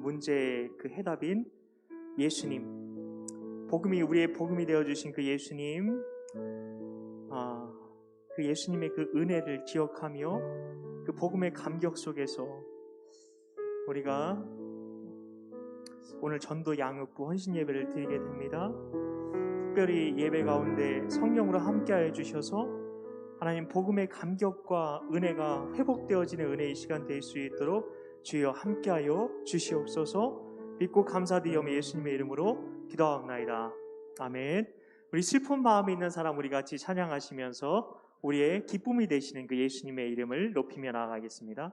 문제의 그 해답인 예수님, 복음이 우리의 복음이 되어주신 그 예수님, 그 예수님의 그 은혜를 기억하며 그 복음의 감격 속에서 우리가 오늘 전도 양육부 헌신 예배를 드리게 됩니다. 특별히 예배 가운데 성령으로 함께하여 주셔서 하나님 복음의 감격과 은혜가 회복되어지는 은혜의 시간 될 수 있도록 주여 함께하여 주시옵소서. 믿고 감사드리며 예수님의 이름으로 기도하옵나이다. 아멘. 우리 슬픈 마음이 있는 사람 우리 같이 찬양하시면서 우리의 기쁨이 되시는 그 예수님의 이름을 높이며 나아가겠습니다.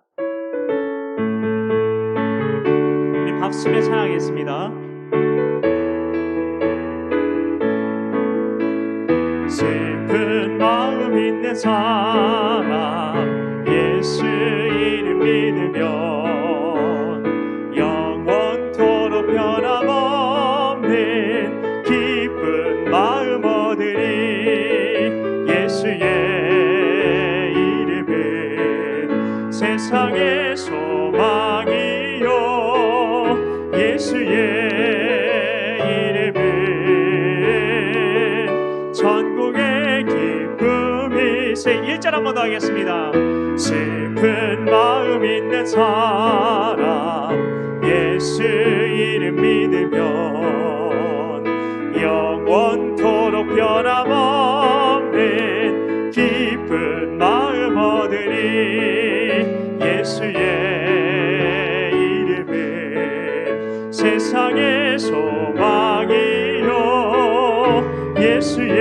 우리 박수며 찬양하겠습니다. 슬픈 마음 있는 사람 예수 이름 믿으면 영원토록 변함없는 기쁜 마음 얻으리. 예수의 이름은 세상의 소망이요 예수의 천국의 기쁨일세. 1절 한 번 더 하겠습니다. 슬픈 마음 있는 사람 예수 이름 믿으면 영원토록 변함없는 기쁜 마음 얻으리. 예수의 이름은 세상의 소망이요 예수의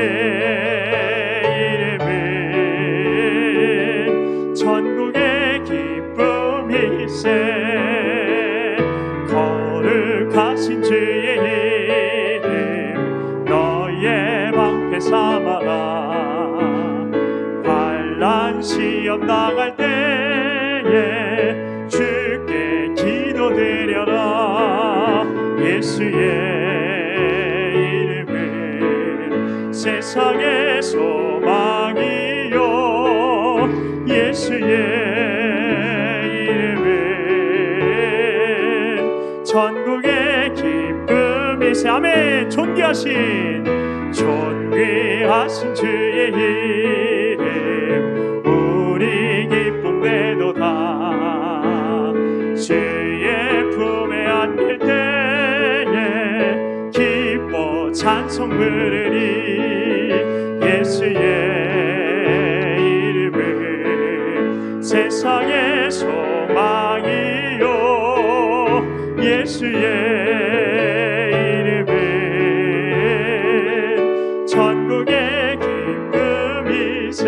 이름은 천국의 기쁨일세. 거룩하신 주의 이름 너의 방패 삼아라. 환난 시험 당할 때에 주께 기도드려라. 예수의 세상의 소망이요 예수의 이름은 천국의 기쁨이세. 아멘. 존귀하신 주의 이름 우리 기쁨 되도다. 주의 품에 안길 때에 기뻐 찬송 부르리. 예수의 이름은 세상의 소망이요 예수의 이름은 천국의 기쁨이세.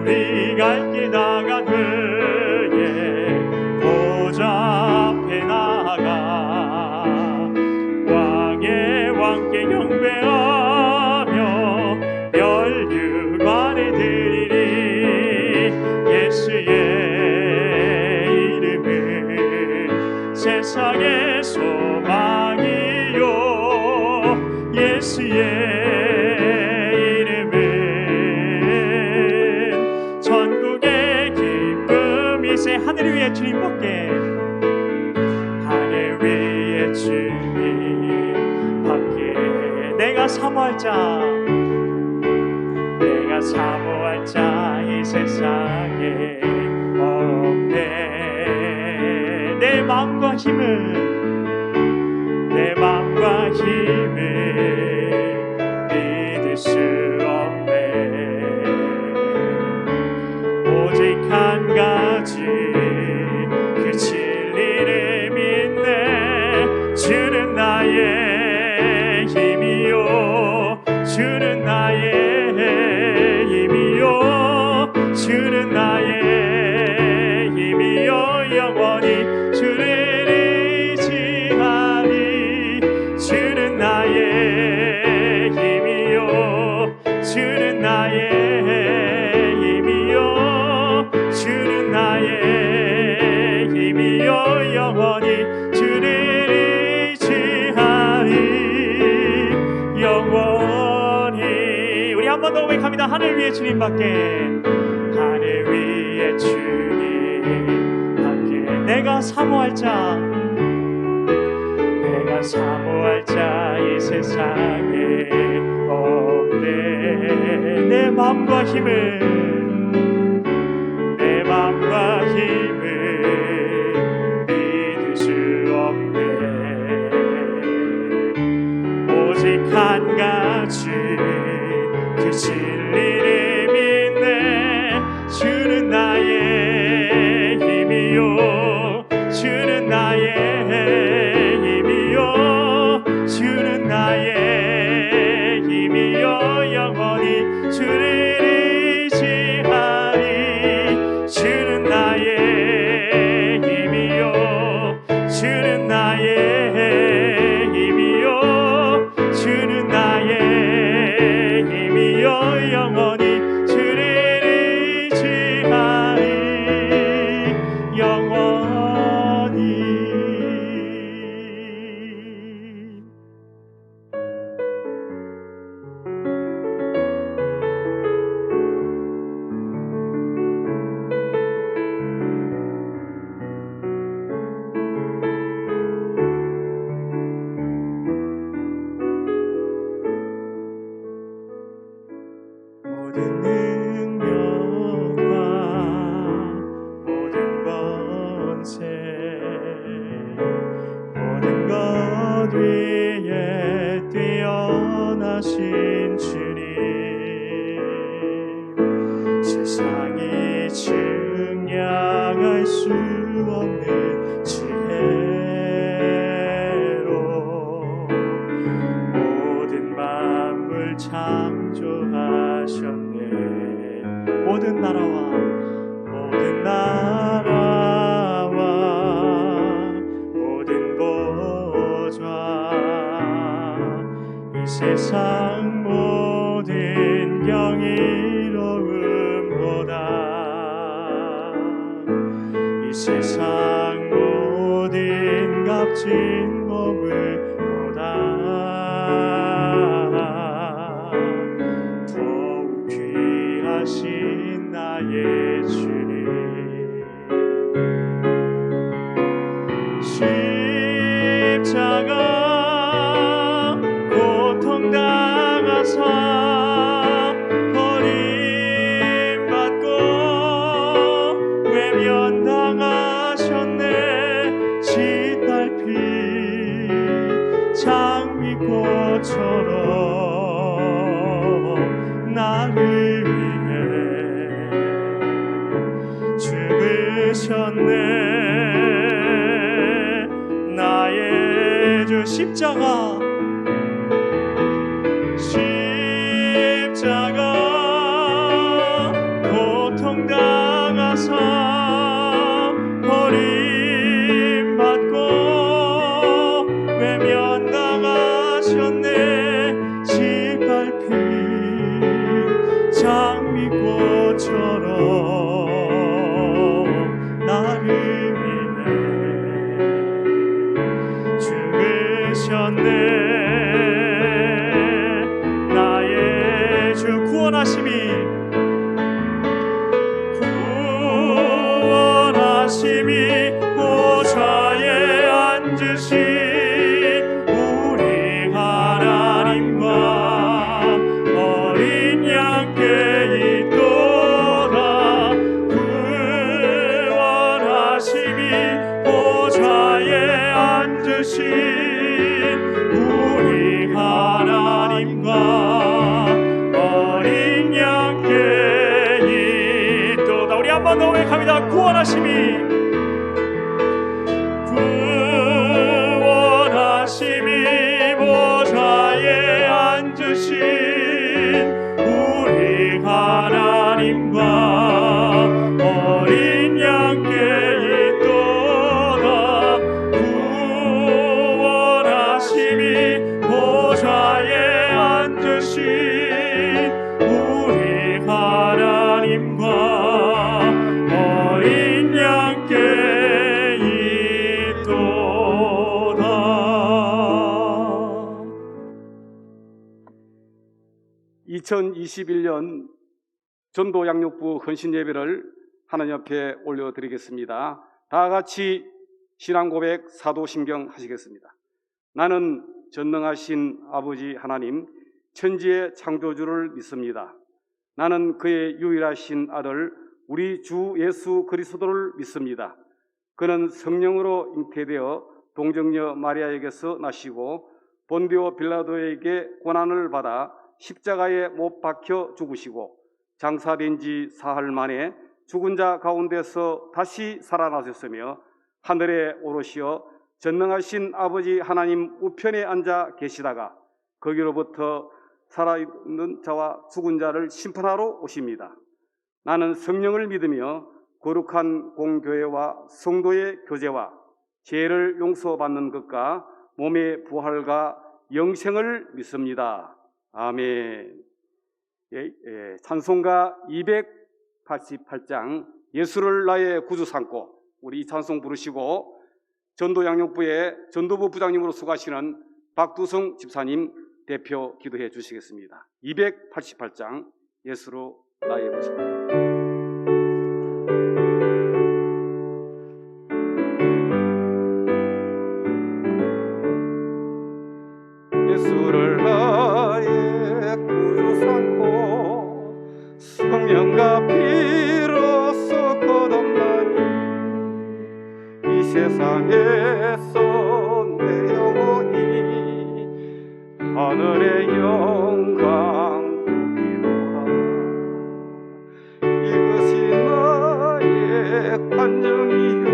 우리 갈 길 나간 후에 보좌 앞에 나아가 왕의 왕께 경배하며 멸류관을 드리리. 예수의 이름은 세상의 소망이요 예수의 이름은 천국의 기쁨이세. 하늘 위에 주님밖에 하늘 위에 주님 내가 사모할 자 이 세상에 없네. 내 마음과 힘을 믿을 수 없네. 오직 한 가지 그 진리를 믿네. 주는 나의 힘이요 주는 나의 힘이요 주는 나의 힘이요 영원히 주를 의지하리. 주는 나의 힘이요 주는 나의 힘이요 주는 나의 힘이요 영원히 주를 의지하리. 영원히. 우리 한 번 더 고백합니다. 하늘 위에 주님밖에 내가 내가 사모할 자, 내가 사모할 자 이 세상에 없네. 내 마음과 힘을 믿을 수 없네. 오직 한 가지 그 진리를 믿네. 주는 나의 힘이요, 주는 나의 힘이요, 주는 나의 힘이요. 영원히 주를 의지하리. 주는 나의 힘이요, 주는 나의 힘이요, 주는 나의 힘이요. 영원히 주를 의지하리. 영원히. 모든 능력과 모든 권세, 모든 것 위에 뛰어나신 주님, 세상이 증량할 수 없는 지혜로 모든 만물 창조하셨네. 모든 나라와 모든 보좌, 이 세상 모든 경이로움보다, 이 세상 모든 값진 보물보다 더욱 귀하신 나의 주님, 십자가 고통당하사 버림받고 외면당하셨네. 짓밟힌 장미꽃처럼 나를 위해 죽으셨네. 나의 주 십자가 고통당하사 버림받고 외면당하셨네. 짓밟힌 장미꽃처럼 나를 위해 죽으셨네. 나의 주 구원하심이 보좌에 앉으신 우리 하나님과 어린 양께 있도다. 구원하심이 보좌에 앉으신 우리 하나님과 어린 양께 있도다. 우리 한 번 더 고백합니다. 구원하심이 보좌에 앉으신 우리 하나님과 어린 양께 있도다. 구원하심이 보좌에 앉으신 우리 하나님과 어린 양께 있도다. 2021년 전도 양육부 헌신 예배를 하나님 앞에 올려드리겠습니다. 다 같이 신앙고백 사도신경 하시겠습니다. 나는 전능하신 아버지 하나님 천지의 창조주를 믿습니다. 나는 그의 유일하신 아들 우리 주 예수 그리스도를 믿습니다. 그는 성령으로 잉태되어 동정녀 마리아에게서 나시고 본디오 빌라도에게 고난을 받아 십자가에 못 박혀 죽으시고 장사된 지 사흘 만에 죽은 자 가운데서 다시 살아나셨으며 하늘에 오르시어 전능하신 아버지 하나님 우편에 앉아 계시다가 거기로부터 살아있는 자와 죽은 자를 심판하러 오십니다. 나는 성령을 믿으며 거룩한 공교회와 성도의 교제와 죄를 용서받는 것과 몸의 부활과 영생을 믿습니다. 아멘. 찬송가 288장 예수를 나의 구주 삼고 우리 이 찬송 부르시고 전도양육부의 전도부 부장님으로 수고하시는 박두성 집사님 대표 기도해 주시겠습니다. 288장 예수로 나의 구주. 예수를 나의 구주 삼고 성령과 피로써 거듭나니 이 세상에서 내 영혼이 하늘의 영광 누리노라. 이것이 나의 간증이요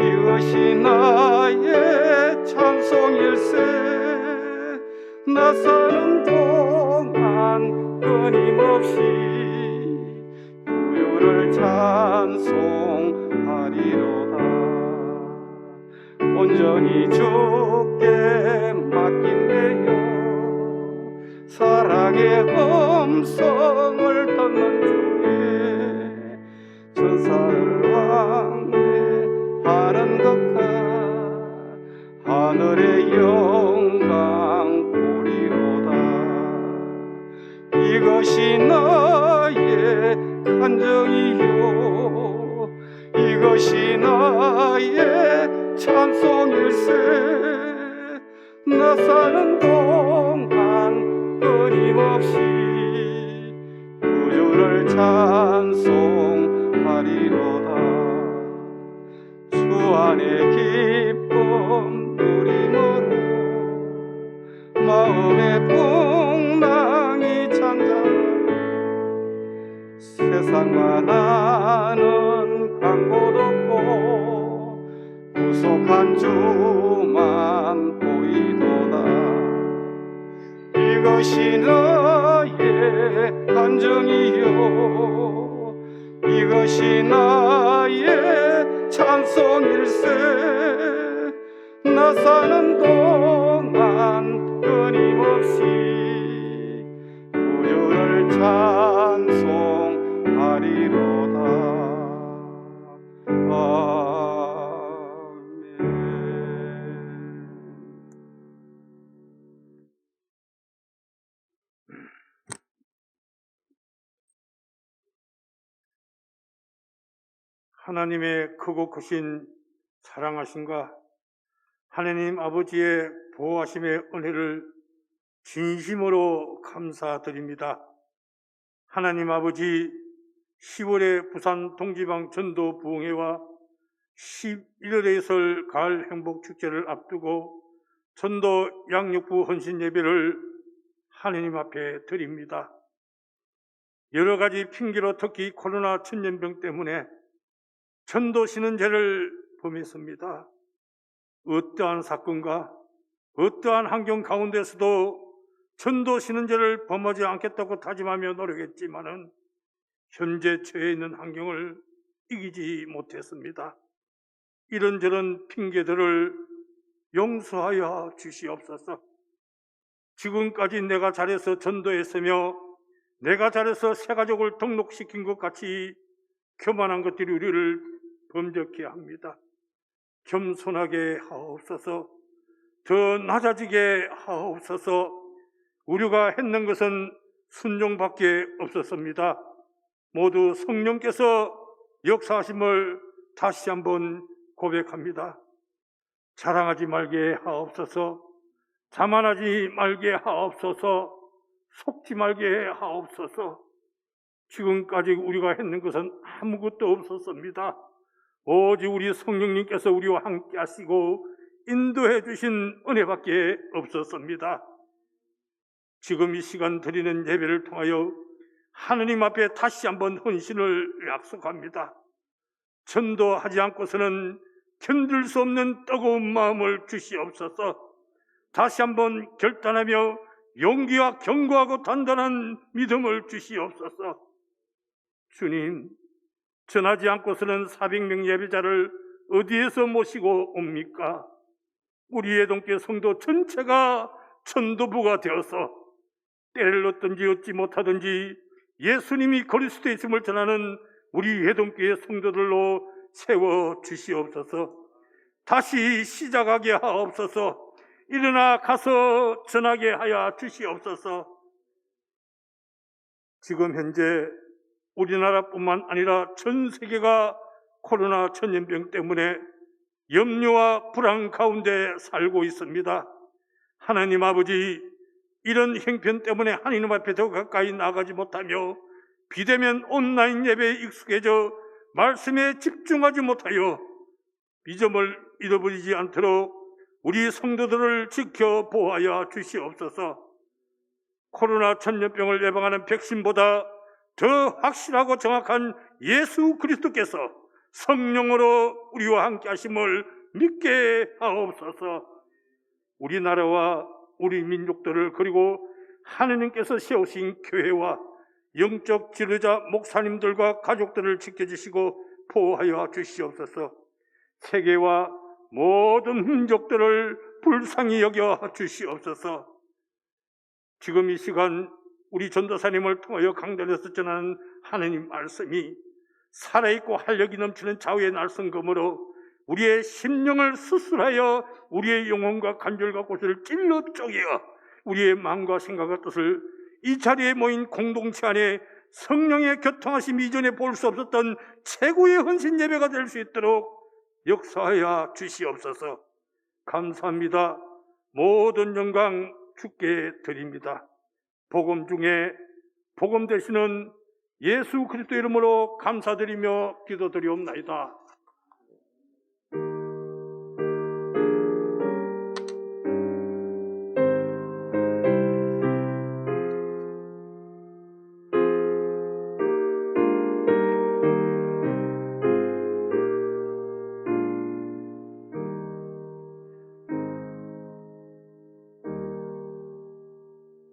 이것이 나의 찬송일세. 나 사는 동안 끊임없이 구주를 찬송하리로다. 온전히 주께 맡긴대요 사랑의 음성을 듣는 중에 천사를 왕래하는 것과 하늘의 영광 보리로다. 이것이 나의 간증이요 이것이 나의 찬송일세. 나 사는 동안 끊임없이 구주를 찬송하리로다. 주 안에 기쁨 누리므로 마음의 풍랑이 잔잔하네. 세상과 나는 광고 덮고 구속한 주만 보이도다. 이것이 나의 간증이요 이것이 나의 찬송일세. 나 사는 동안 끊임없이 구주를 찬송하리로다. 하나님의 크고 크신 사랑하심과 하나님 아버지의 보호하심의 은혜를 진심으로 감사드립니다. 하나님 아버지 10월에 부산 동지방 전도 부흥회와 11월에 설 가을 행복축제를 앞두고 전도 양육부 헌신 예배를 하나님 앞에 드립니다. 여러 가지 핑계로 특히 코로나 천년병 때문에 전도시는 죄를 범했습니다. 어떠한 사건과 어떠한 환경 가운데서도 전도시는 죄를 범하지 않겠다고 다짐하며 노력했지만은 현재 처해 있는 환경을 이기지 못했습니다. 이런저런 핑계들을 용서하여 주시옵소서. 지금까지 내가 잘해서 전도했으며 내가 잘해서 새 가족을 등록시킨 것 같이 교만한 것들이 우리를 범죄케 합니다. 겸손하게 하옵소서. 더 낮아지게 하옵소서. 우리가 했는 것은 순종밖에 없었습니다. 모두 성령께서 역사하심을 다시 한번 고백합니다. 자랑하지 말게 하옵소서, 자만하지 말게 하옵소서, 속지 말게 하옵소서. 지금까지 우리가 했는 것은 아무것도 없었습니다. 오직 우리 성령님께서 우리와 함께 하시고 인도해 주신 은혜밖에 없었습니다. 지금 이 시간 드리는 예배를 통하여 하느님 앞에 다시 한번 헌신을 약속합니다. 전도하지 않고서는 견딜 수 없는 뜨거운 마음을 주시옵소서. 다시 한번 결단하며 용기와 견고하고 단단한 믿음을 주시옵소서. 주님, 전하지 않고서는 400명 예배자를 어디에서 모시고 옵니까? 우리 예동교회 성도 전체가 전도부가 되어서 때를 얻든지 얻지 못하든지 예수님이 그리스도이심을 전하는 우리 예동교회 성도들로 세워 주시옵소서. 다시 시작하게 하옵소서. 일어나 가서 전하게 하여 주시옵소서. 지금 현재 우리나라뿐만 아니라 전 세계가 코로나 전염병 때문에 염려와 불안 가운데 살고 있습니다. 하나님 아버지, 이런 형편 때문에 하나님 앞에 더 가까이 나가지 못하며 비대면 온라인 예배에 익숙해져 말씀에 집중하지 못하여 믿음을 잃어버리지 않도록 우리 성도들을 지켜 보호하여 주시옵소서. 코로나 전염병을 예방하는 백신보다 더 확실하고 정확한 예수 그리스도께서 성령으로 우리와 함께 하심을 믿게 하옵소서. 우리나라와 우리 민족들을, 그리고 하느님께서 세우신 교회와 영적 지도자 목사님들과 가족들을 지켜주시고 보호하여 주시옵소서. 세계와 모든 민족들을 불쌍히 여겨 주시옵소서. 지금 이 시간 우리 전도사님을 통하여 강단에서 전하는 하느님 말씀이 살아있고 활력이 넘치는 좌우의 날성검으로 우리의 심령을 수술하여 우리의 영혼과 간절과 고슬을 찔러 쪼개어 우리의 마음과 생각과 뜻을 이 자리에 모인 공동체 안에 성령의 교통하심 이전에 볼 수 없었던 최고의 헌신 예배가 될 수 있도록 역사하여 주시옵소서. 감사합니다. 모든 영광 주께 드립니다. 복음 중에 복음 되시는 예수 그리스도 이름으로 감사드리며 기도드리옵나이다.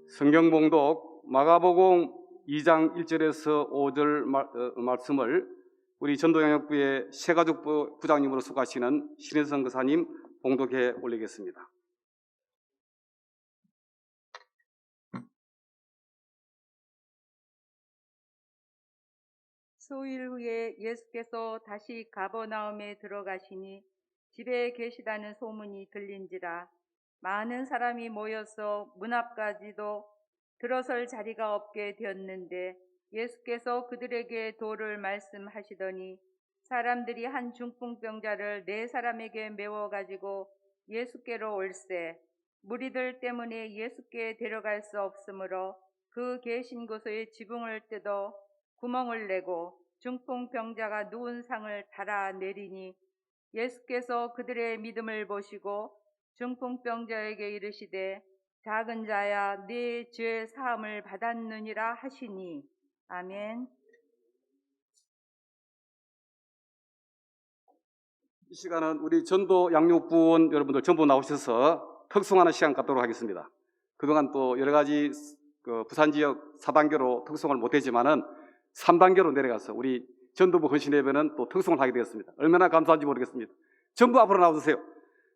성경 봉독 마가복음 2장 1절에서 5절 말씀을 우리 전도영역부의 세가족부 부장님으로 수고하시는 신혜성 교사님 봉독해 올리겠습니다. 수일 후에 예수께서 다시 가버나움에 들어가시니 집에 계시다는 소문이 들린지라 많은 사람이 모여서 문 앞까지도 들어설 자리가 없게 되었는데 예수께서 그들에게 도를 말씀하시더니 사람들이 한 중풍병자를 4사람에게 메워 가지고 예수께로 올세 무리들 때문에 예수께 데려갈 수 없으므로 그 계신 곳의 지붕을 뜯어 구멍을 내고 중풍병자가 누운 상을 달아 내리니 예수께서 그들의 믿음을 보시고 중풍병자에게 이르시되 작은 자야 네 죄 사함을 받았느니라 하시니 아멘. 이 시간은 우리 전도 양육부원 여러분들 전부 나오셔서 특송하는 시간 갖도록 하겠습니다. 그동안 또 여러 가지 부산 지역 4단계로 특송을 못했지만은 3단계로 내려가서 우리 전도부 헌신 예배는 또 특송을 하게 되었습니다. 얼마나 감사한지 모르겠습니다. 전부 앞으로 나와주세요.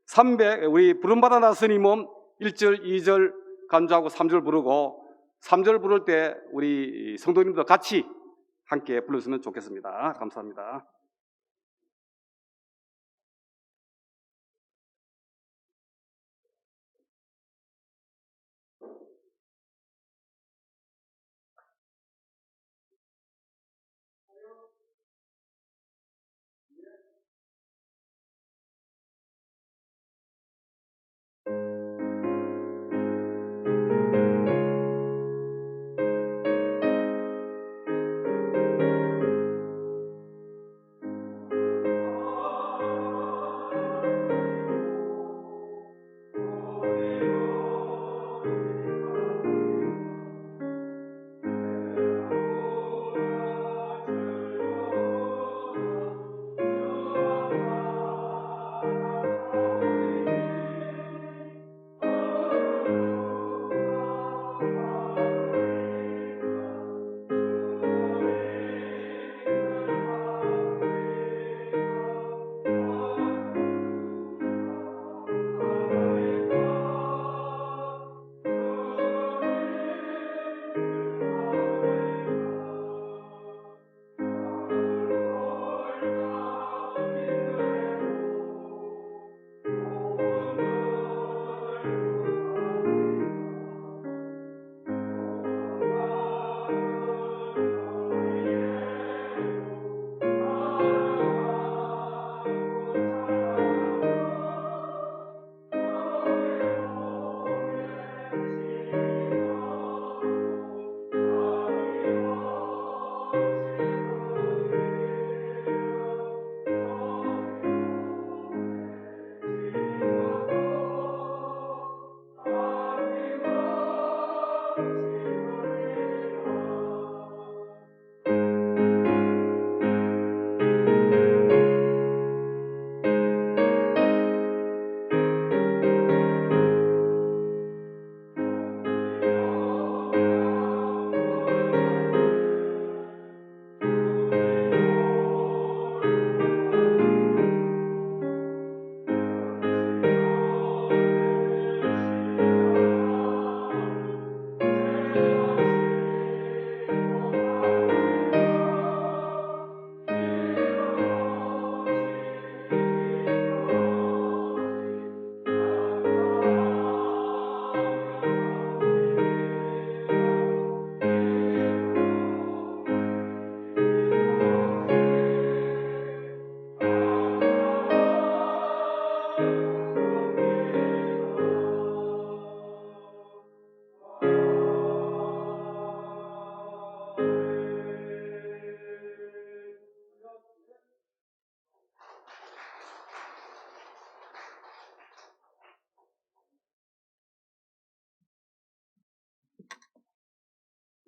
300 우리 부름받아 나서니 몸 1절, 2절 간주하고 3절 부르고 3절 부를 때 우리 성도님들 같이 함께 불렀으면 좋겠습니다. 감사합니다.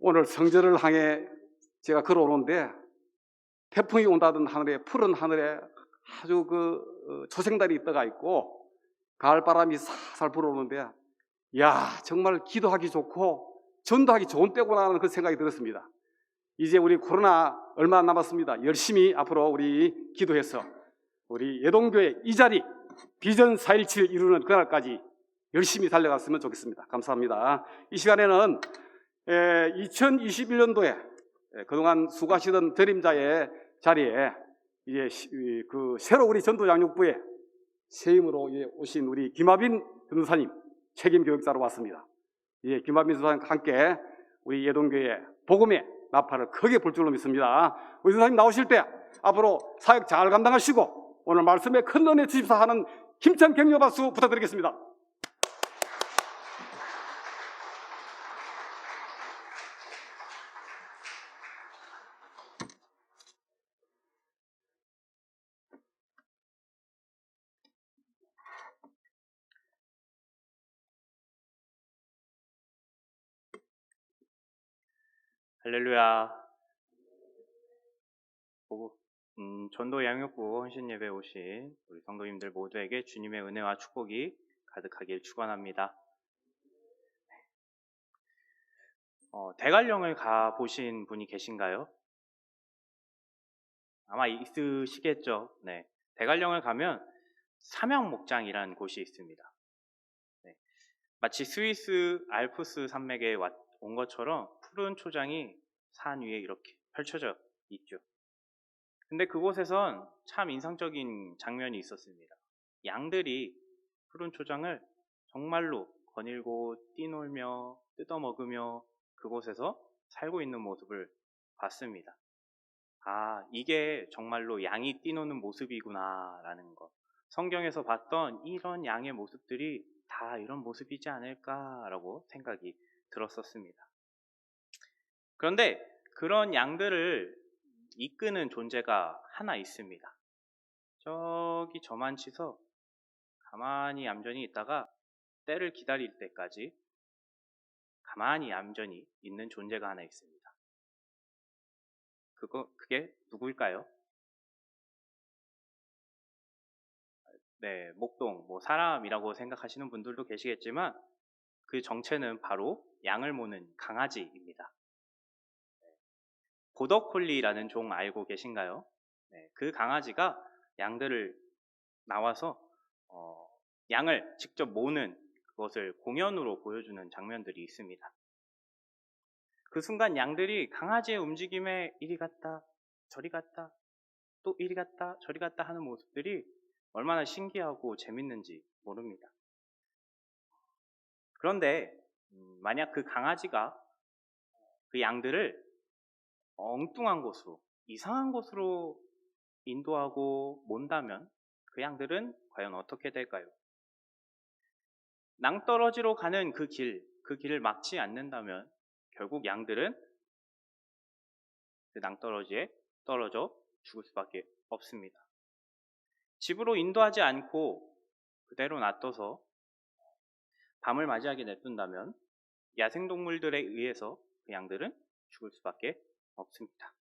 오늘 성전을 향해 제가 걸어오는데 태풍이 온다던 하늘에, 푸른 하늘에 아주 초생달이 떠가 있고 가을바람이 살살 불어오는데, 야, 정말 기도하기 좋고 전도하기 좋은 때구나 하는 그 생각이 들었습니다. 이제 우리 코로나 얼마 안 남았습니다. 열심히 앞으로 우리 기도해서 우리 예동교회 이 자리 비전 4.17 이루는 그날까지 열심히 달려갔으면 좋겠습니다. 감사합니다. 이 시간에는 2021년도에 그동안 수고하시던 드림자의 자리에 이제 새로 우리 전도 양육부에 세임으로 오신 우리 김하빈 전도사님 책임 교육자로 왔습니다. 예, 김하빈 전도사님과 함께 우리 예동교회 복음의 나팔을 크게 불 줄로 믿습니다. 우리 전도사님 나오실 때 앞으로 사역 잘 감당하시고 오늘 말씀에 큰 은혜 주십사 하는 힘찬 격려 박수 부탁드리겠습니다. 할렐루야. 전도 양육부 헌신 예배 오신 우리 성도님들 모두에게 주님의 은혜와 축복이 가득하길 축원합니다. 대관령을 가 보신 분이 계신가요? 아마 있으시겠죠. 네. 대관령을 가면 삼양목장이라는 곳이 있습니다. 네. 마치 스위스 알프스 산맥에 온 것처럼 푸른 초장이 산 위에 이렇게 펼쳐져 있죠. 근데 그곳에선 참 인상적인 장면이 있었습니다. 양들이 푸른 초장을 정말로 거닐고 뛰놀며 뜯어먹으며 그곳에서 살고 있는 모습을 봤습니다. 아, 이게 정말로 양이 뛰노는 모습이구나 라는 것. 성경에서 봤던 이런 양의 모습들이 다 이런 모습이지 않을까라고 생각이 들었었습니다. 그런데 그런 양들을 이끄는 존재가 하나 있습니다. 저기 저만치서 가만히 얌전히 있다가 때를 기다릴 때까지 가만히 얌전히 있는 존재가 하나 있습니다. 그게 누구일까요? 네, 목동, 사람이라고 생각하시는 분들도 계시겠지만 그 정체는 바로 양을 모는 강아지입니다. 보더콜리라는 종 알고 계신가요? 네, 그 강아지가 양들을 나와서 양을 직접 모는 그것을 공연으로 보여주는 장면들이 있습니다. 그 순간 양들이 강아지의 움직임에 이리 갔다 저리 갔다 또 이리 갔다 저리 갔다 하는 모습들이 얼마나 신기하고 재밌는지 모릅니다. 그런데 만약 그 강아지가 그 양들을 엉뚱한 곳으로, 이상한 곳으로 인도하고 몬다면 그 양들은 과연 어떻게 될까요? 낭떠러지로 가는 그 길을 막지 않는다면 결국 양들은 그 낭떠러지에 떨어져 죽을 수밖에 없습니다. 집으로 인도하지 않고 그대로 놔둬서 밤을 맞이하게 냅둔다면 야생동물들에 의해서 그 양들은 죽을 수밖에 없습니다.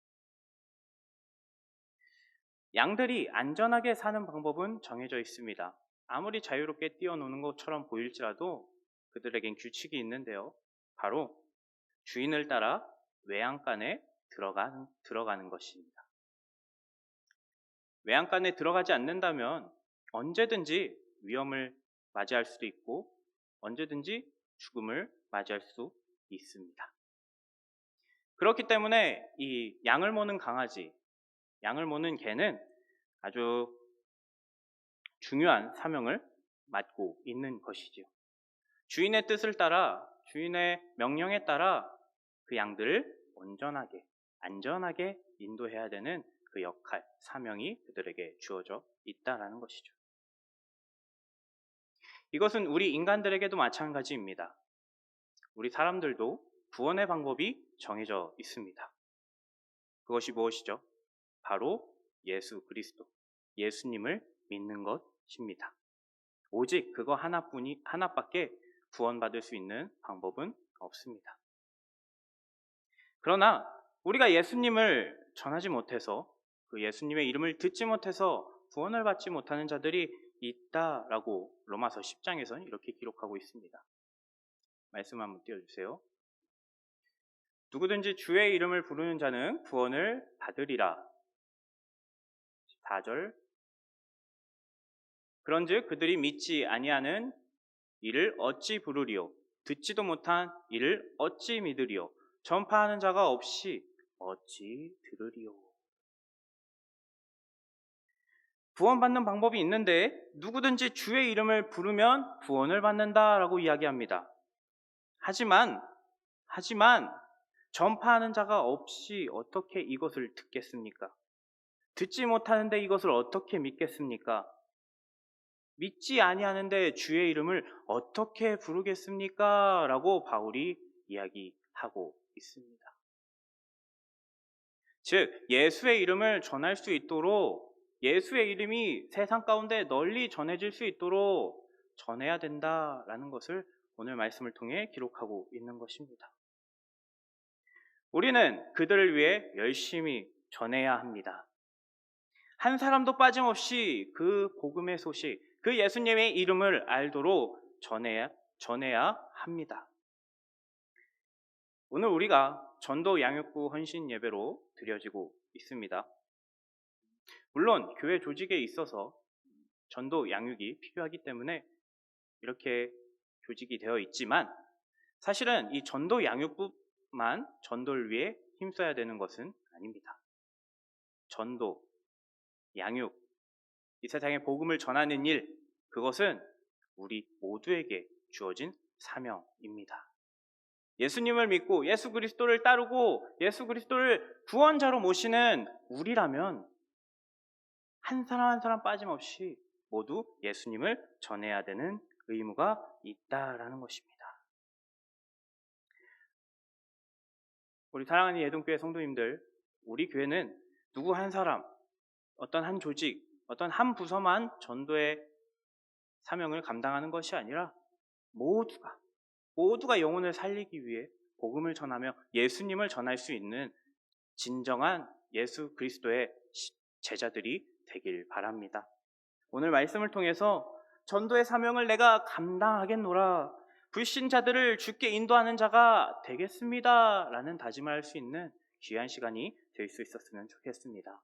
양들이 안전하게 사는 방법은 정해져 있습니다. 아무리 자유롭게 뛰어노는 것처럼 보일지라도 그들에겐 규칙이 있는데요. 바로 주인을 따라 외양간에 들어가는 것입니다. 외양간에 들어가지 않는다면 언제든지 위험을 맞이할 수도 있고 언제든지 죽음을 맞이할 수 있습니다. 그렇기 때문에 이 양을 모는 강아지, 양을 모는 개는 아주 중요한 사명을 맡고 있는 것이죠. 주인의 뜻을 따라, 주인의 명령에 따라 그 양들을 온전하게, 안전하게 인도해야 되는 그 역할, 사명이 그들에게 주어져 있다는 것이죠. 이것은 우리 인간들에게도 마찬가지입니다. 우리 사람들도 구원의 방법이 정해져 있습니다. 그것이 무엇이죠? 바로 예수 그리스도, 예수님을 믿는 것입니다. 오직 그거 하나밖에 구원받을 수 있는 방법은 없습니다. 그러나 우리가 예수님을 전하지 못해서 그 예수님의 이름을 듣지 못해서 구원을 받지 못하는 자들이 있다라고 로마서 10장에서는 이렇게 기록하고 있습니다. 말씀 한번 띄워주세요. 누구든지 주의 이름을 부르는 자는 구원을 받으리라. 4절. 그런즉 그들이 믿지 아니하는 이를 어찌 부르리요? 듣지도 못한 이를 어찌 믿으리요? 전파하는 자가 없이 어찌 들으리요? 구원받는 방법이 있는데 누구든지 주의 이름을 부르면 구원을 받는다라고 이야기합니다. 하지만 전파하는 자가 없이 어떻게 이것을 듣겠습니까? 듣지 못하는데 이것을 어떻게 믿겠습니까? 믿지 아니하는데 주의 이름을 어떻게 부르겠습니까? 라고 바울이 이야기하고 있습니다. 즉 예수의 이름을 전할 수 있도록 예수의 이름이 세상 가운데 널리 전해질 수 있도록 전해야 된다라는 것을 오늘 말씀을 통해 기록하고 있는 것입니다. 우리는 그들을 위해 열심히 전해야 합니다. 한 사람도 빠짐없이 그 복음의 소식, 그 예수님의 이름을 알도록 전해야 합니다. 오늘 우리가 전도 양육부 헌신 예배로 드려지고 있습니다. 물론 교회 조직에 있어서 전도 양육이 필요하기 때문에 이렇게 조직이 되어 있지만 사실은 이 전도 양육부만 전도를 위해 힘써야 되는 것은 아닙니다. 전도, 양육, 이 세상에 복음을 전하는 일, 그것은 우리 모두에게 주어진 사명입니다. 예수님을 믿고 예수 그리스도를 따르고 예수 그리스도를 구원자로 모시는 우리라면 한 사람 한 사람 빠짐없이 모두 예수님을 전해야 되는 의무가 있다라는 것입니다. 우리 사랑하는 예동교회 성도님들, 우리 교회는 누구 한 사람, 어떤 한 조직, 어떤 한 부서만 전도의 사명을 감당하는 것이 아니라 모두가 영혼을 살리기 위해 복음을 전하며 예수님을 전할 수 있는 진정한 예수 그리스도의 제자들이 되길 바랍니다. 오늘 말씀을 통해서 전도의 사명을 내가 감당하겠노라, 불신자들을 주께 인도하는 자가 되겠습니다 라는 다짐을 할 수 있는 귀한 시간이 될 수 있었으면 좋겠습니다.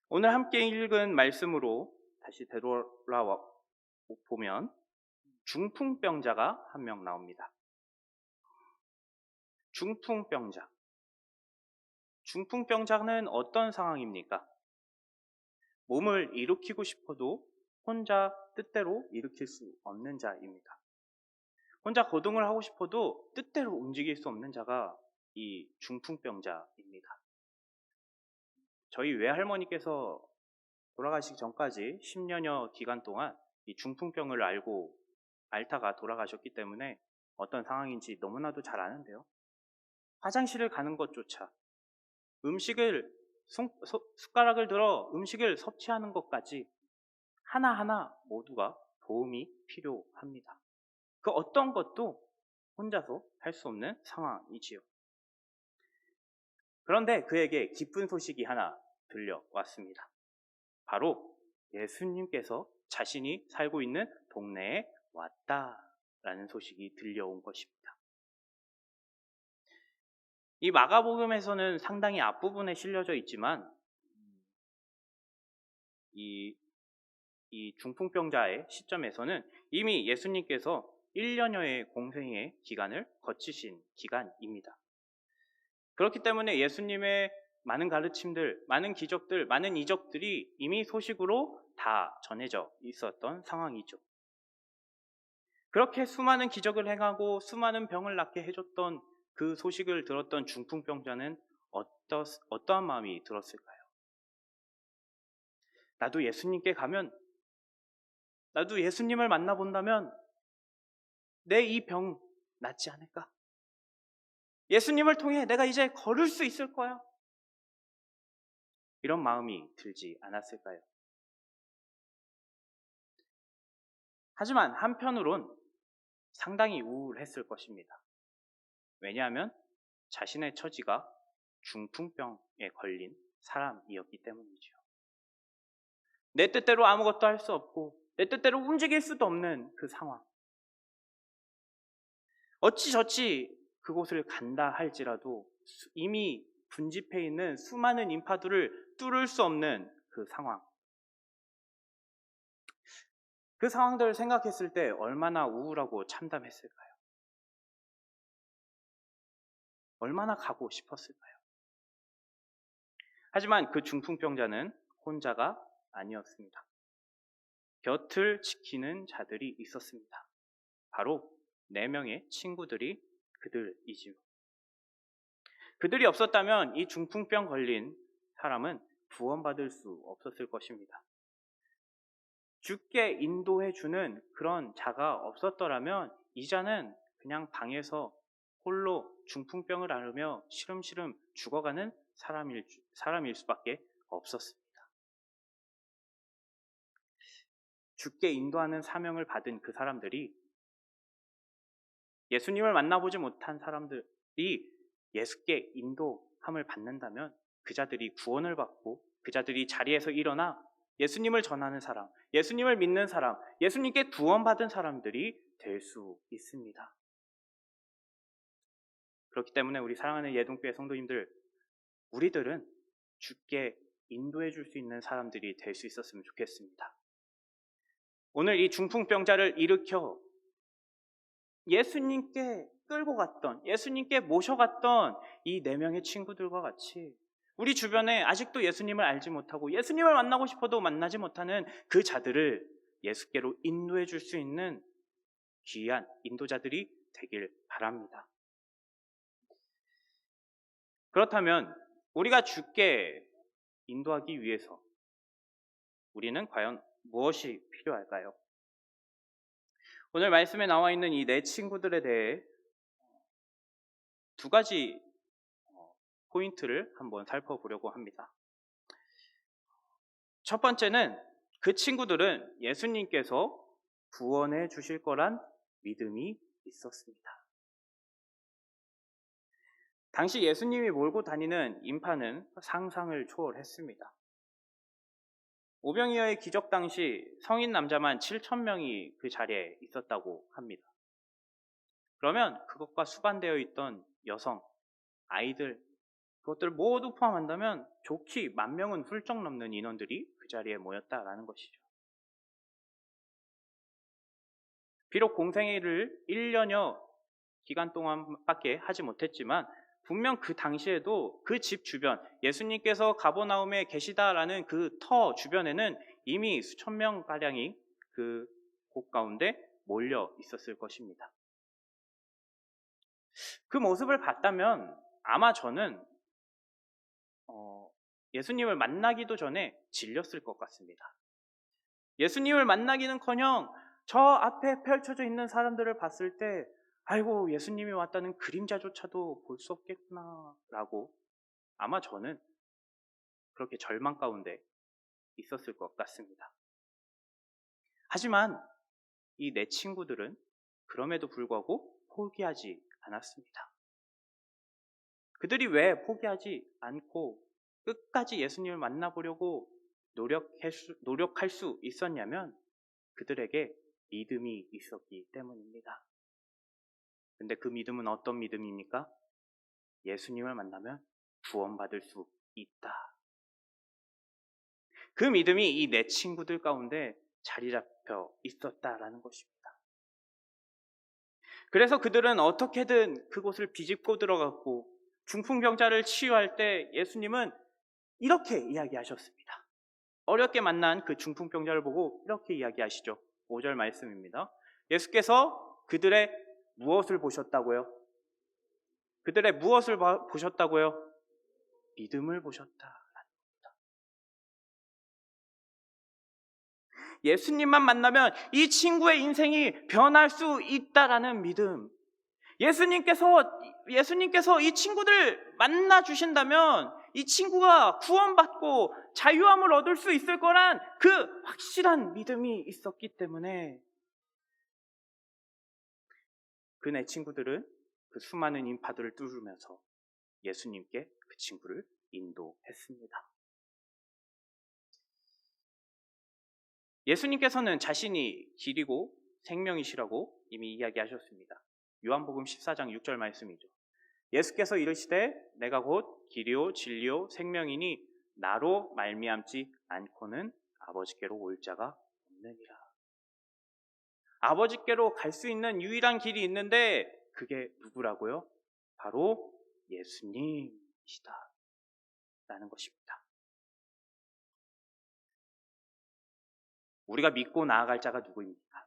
오늘 함께 읽은 말씀으로 다시 되돌아와 보면 중풍병자가 한 명 나옵니다. 중풍병자는 어떤 상황입니까? 몸을 일으키고 싶어도 혼자 뜻대로 일으킬 수 없는 자입니다. 혼자 거동을 하고 싶어도 뜻대로 움직일 수 없는 자가 이 중풍병자입니다. 저희 외할머니께서 돌아가시기 전까지 10년여 기간 동안 이 중풍병을 앓다가 돌아가셨기 때문에 어떤 상황인지 너무나도 잘 아는데요. 화장실을 가는 것조차, 숟가락을 들어 음식을 섭취하는 것까지 하나하나 모두가 도움이 필요합니다. 그 어떤 것도 혼자서 할 수 없는 상황이지요. 그런데 그에게 기쁜 소식이 하나 들려왔습니다. 바로 예수님께서 자신이 살고 있는 동네에 왔다라는 소식이 들려온 것입니다. 이 마가복음에서는 상당히 앞부분에 실려져 있지만 이 중풍병자의 시점에서는 이미 예수님께서 1년여의 공생의 기간을 거치신 기간입니다. 그렇기 때문에 예수님의 많은 가르침들, 많은 기적들, 많은 이적들이 이미 소식으로 다 전해져 있었던 상황이죠. 그렇게 수많은 기적을 행하고 수많은 병을 낫게 해줬던 그 소식을 들었던 중풍병자는 어떠한 마음이 들었을까요? 나도 예수님께 가면, 나도 예수님을 만나본다면 내 이 병 낫지 않을까? 예수님을 통해 내가 이제 걸을 수 있을 거야. 이런 마음이 들지 않았을까요? 하지만 한편으론 상당히 우울했을 것입니다. 왜냐하면 자신의 처지가 중풍병에 걸린 사람이었기 때문이죠. 내 뜻대로 아무것도 할 수 없고 내 뜻대로 움직일 수도 없는 그 상황. 어찌저찌 그곳을 간다 할지라도 이미 분집해 있는 수많은 인파들을 뚫을 수 없는 그 상황. 그 상황들을 생각했을 때 얼마나 우울하고 참담했을까요? 얼마나 가고 싶었을까요? 하지만 그 중풍병자는 혼자가 아니었습니다. 곁을 지키는 자들이 있었습니다. 바로 4명의 친구들이 그들이지요. 그들이 없었다면 이 중풍병 걸린 사람은 구원받을 수 없었을 것입니다. 죽게 인도해주는 그런 자가 없었더라면 이 자는 그냥 방에서 홀로 중풍병을 앓으며 시름시름 죽어가는 사람일 수밖에 없었습니다. 죽게 인도하는 사명을 받은 그 사람들이 예수님을 만나보지 못한 사람들이 예수께 인도함을 받는다면 그 자들이 구원을 받고 그 자들이 자리에서 일어나 예수님을 전하는 사람, 예수님을 믿는 사람, 예수님께 구원받은 사람들이 될 수 있습니다. 그렇기 때문에 우리 사랑하는 예동교회 성도님들, 우리들은 죽게 인도해 줄 수 있는 사람들이 될 수 있었으면 좋겠습니다. 오늘 이 중풍병자를 일으켜 예수님께 끌고 갔던, 예수님께 모셔갔던 이 4명의 친구들과 같이 우리 주변에 아직도 예수님을 알지 못하고 예수님을 만나고 싶어도 만나지 못하는 그 자들을 예수께로 인도해 줄 수 있는 귀한 인도자들이 되길 바랍니다. 그렇다면 우리가 죽게 인도하기 위해서 우리는 과연 무엇이 필요할까요? 오늘 말씀에 나와 있는 이 4 친구들에 대해 2가지 포인트를 한번 살펴보려고 합니다. 첫 번째는 그 친구들은 예수님께서 구원해 주실 거란 믿음이 있었습니다. 당시 예수님이 몰고 다니는 인파는 상상을 초월했습니다. 오병이어의 기적 당시 성인 남자만 7,000명이 그 자리에 있었다고 합니다. 그러면 그것과 수반되어 있던 여성, 아이들, 그것들을 모두 포함한다면 좋게 10,000명은 훌쩍 넘는 인원들이 그 자리에 모였다라는 것이죠. 비록 공생애를 1년여 기간 동안밖에 하지 못했지만 분명 그 당시에도 그 집 주변, 예수님께서 가버나움에 계시다라는 그 터 주변에는 이미 수천 명가량이 그 곳 가운데 몰려 있었을 것입니다. 그 모습을 봤다면 아마 저는 예수님을 만나기도 전에 질렸을 것 같습니다. 예수님을 만나기는커녕 저 앞에 펼쳐져 있는 사람들을 봤을 때 아이고 예수님이 왔다는 그림자조차도 볼 수 없겠구나 라고 아마 저는 그렇게 절망 가운데 있었을 것 같습니다. 하지만 이 4 친구들은 그럼에도 불구하고 포기하지 않았습니다. 그들이 왜 포기하지 않고 끝까지 예수님을 만나보려고 노력할 수 있었냐면 그들에게 믿음이 있었기 때문입니다. 근데 그 믿음은 어떤 믿음입니까? 예수님을 만나면 구원받을 수 있다. 그 믿음이 이 4 친구들 가운데 자리 잡혀 있었다라는 것입니다. 그래서 그들은 어떻게든 그곳을 비집고 들어갔고 중풍병자를 치유할 때 예수님은 이렇게 이야기하셨습니다. 어렵게 만난 그 중풍병자를 보고 이렇게 이야기하시죠. 5절 말씀입니다. 예수께서 그들의 무엇을 보셨다고요? 그들의 무엇을 보셨다고요? 믿음을 보셨다. 예수님만 만나면 이 친구의 인생이 변할 수 있다라는 믿음. 예수님께서 이 친구들 만나 주신다면 이 친구가 구원받고 자유함을 얻을 수 있을 거란 그 확실한 믿음이 있었기 때문에 그 4 친구들은 그 수많은 인파들을 뚫으면서 예수님께 그 친구를 인도했습니다. 예수님께서는 자신이 길이고 생명이시라고 이미 이야기하셨습니다. 요한복음 14장 6절 말씀이죠. 예수께서 이르시되 내가 곧 길이요 진리요 생명이니 나로 말미암지 않고는 아버지께로 올 자가 없느니라. 아버지께로 갈 수 있는 유일한 길이 있는데 그게 누구라고요? 바로 예수님이시다 라는 것입니다. 우리가 믿고 나아갈 자가 누구입니까?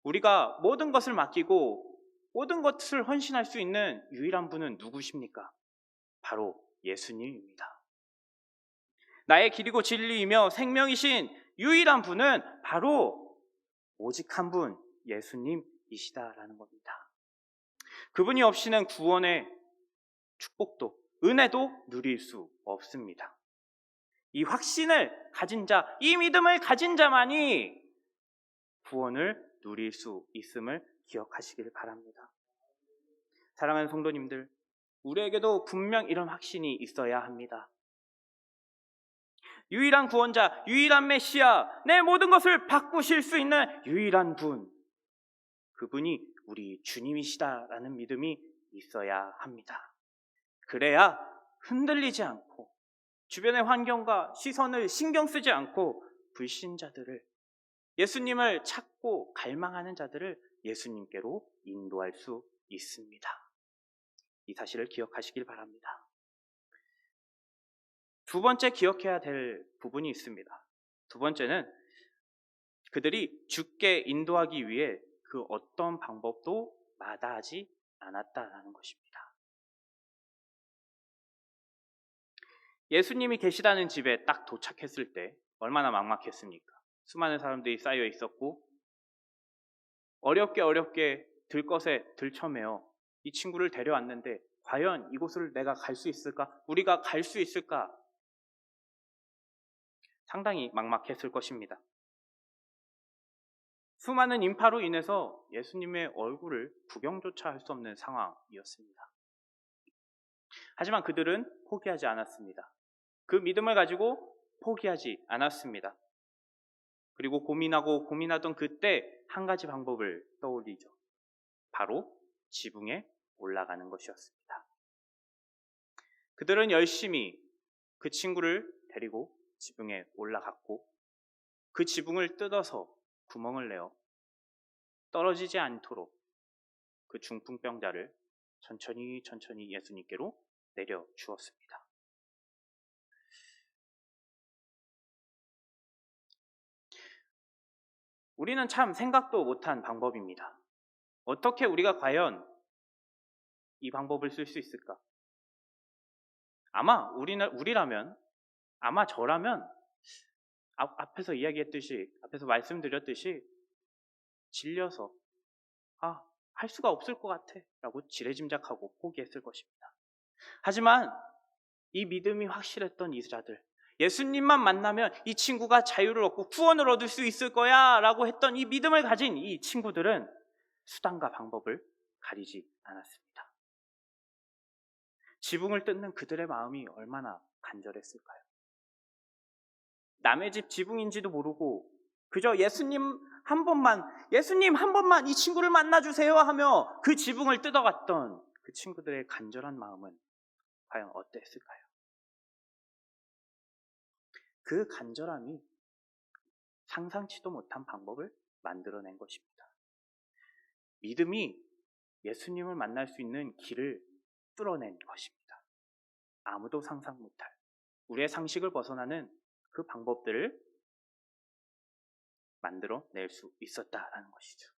우리가 모든 것을 맡기고 모든 것을 헌신할 수 있는 유일한 분은 누구십니까? 바로 예수님입니다. 나의 길이고 진리이며 생명이신 유일한 분은 바로 오직 한 분, 예수님이시다라는 겁니다. 그분이 없이는 구원의 축복도, 은혜도 누릴 수 없습니다. 이 확신을 가진 자, 이 믿음을 가진 자만이 구원을 누릴 수 있음을 기억하시길 바랍니다. 사랑하는 성도님들, 우리에게도 분명 이런 확신이 있어야 합니다. 유일한 구원자, 유일한 메시아, 내 모든 것을 바꾸실 수 있는 유일한 분, 그분이 우리 주님이시다라는 믿음이 있어야 합니다. 그래야 흔들리지 않고 주변의 환경과 시선을 신경 쓰지 않고 불신자들을, 예수님을 찾고 갈망하는 자들을 예수님께로 인도할 수 있습니다. 이 사실을 기억하시길 바랍니다. 두 번째 기억해야 될 부분이 있습니다. 두 번째는 그들이 주께 인도하기 위해 그 어떤 방법도 마다하지 않았다라는 것입니다. 예수님이 계시다는 집에 딱 도착했을 때 얼마나 막막했습니까? 수많은 사람들이 쌓여 있었고 어렵게 들것에 들쳐매어 이 친구를 데려왔는데 과연 이곳을 내가 갈 수 있을까? 우리가 갈 수 있을까? 상당히 막막했을 것입니다. 수많은 인파로 인해서 예수님의 얼굴을 구경조차 할 수 없는 상황이었습니다. 하지만 그들은 포기하지 않았습니다. 그 믿음을 가지고 포기하지 않았습니다. 그리고 고민하던 그때 한 가지 방법을 떠올리죠. 바로 지붕에 올라가는 것이었습니다. 그들은 열심히 그 친구를 데리고 지붕에 올라갔고 그 지붕을 뜯어서 구멍을 내어 떨어지지 않도록 그 중풍병자를 천천히 예수님께로 내려주었습니다. 우리는 참 생각도 못한 방법입니다. 어떻게 우리가 과연 이 방법을 쓸 수 있을까? 아마 우리라면, 아마 저라면 앞에서 말씀드렸듯이 질려서 할 수가 없을 것 같아 라고 지레짐작하고 포기했을 것입니다. 하지만 이 믿음이 확실했던 이 자들, 예수님만 만나면 이 친구가 자유를 얻고 구원을 얻을 수 있을 거야 라고 했던 이 믿음을 가진 이 친구들은 수단과 방법을 가리지 않았습니다. 지붕을 뜯는 그들의 마음이 얼마나 간절했을까요? 남의 집 지붕인지도 모르고 그저 예수님 한 번만 이 친구를 만나주세요 하며 그 지붕을 뜯어갔던 그 친구들의 간절한 마음은 과연 어땠을까요? 그 간절함이 상상치도 못한 방법을 만들어낸 것입니다. 믿음이 예수님을 만날 수 있는 길을 뚫어낸 것입니다. 아무도 상상 못할, 우리의 상식을 벗어나는 그 방법들을 만들어낼 수 있었다라는 것이죠.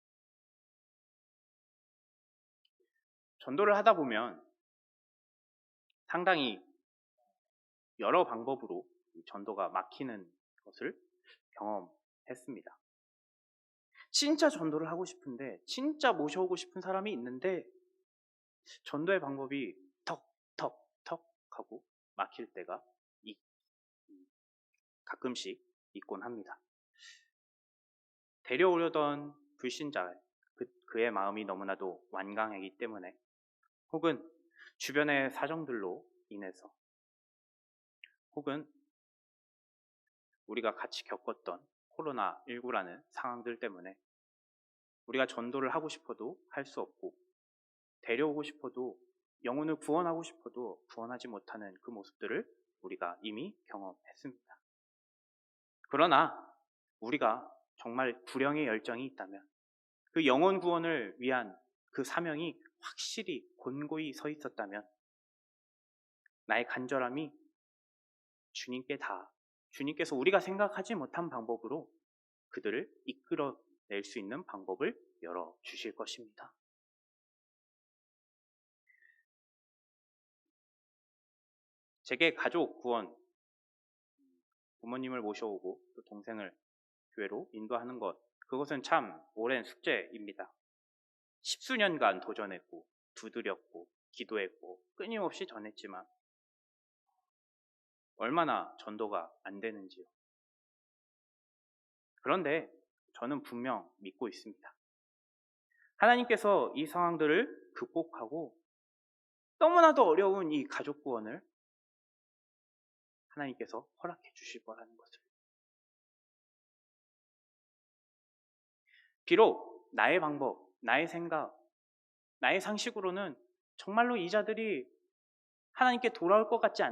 전도를 하다 보면 상당히 여러 방법으로 전도가 막히는 것을 경험했습니다. 진짜 전도를 하고 싶은데, 진짜 모셔오고 싶은 사람이 있는데 전도의 방법이 턱 하고 막힐 때가 가끔씩 있곤 합니다. 데려오려던 불신자, 그의 마음이 너무나도 완강하기 때문에, 혹은 주변의 사정들로 인해서 혹은 우리가 같이 겪었던 코로나19라는 상황들 때문에 우리가 전도를 하고 싶어도 할 수 없고 데려오고 싶어도 영혼을 구원하고 싶어도 구원하지 못하는 그 모습들을 우리가 이미 경험했습니다. 그러나 우리가 정말 구령의 열정이 있다면 그 영혼 구원을 위한 그 사명이 확실히 곤고히 서 있었다면 나의 간절함이 주님께서 우리가 생각하지 못한 방법으로 그들을 이끌어낼 수 있는 방법을 열어주실 것입니다. 제게 가족 구원, 부모님을 모셔오고 또 동생을 교회로 인도하는 것, 그것은 참 오랜 숙제입니다. 10수년간 도전했고 두드렸고 기도했고 끊임없이 전했지만 얼마나 전도가 안 되는지요. 그런데 저는 분명 믿고 있습니다. 하나님께서 이 상황들을 극복하고 너무나도 어려운 이 가족 구원을 하나님께서 허락해 주실 거라는 것을. 비록 나의 방법, 나의 생각, 나의 상식으로는 정말로 이 자들이 하나님께 돌아올 것 같지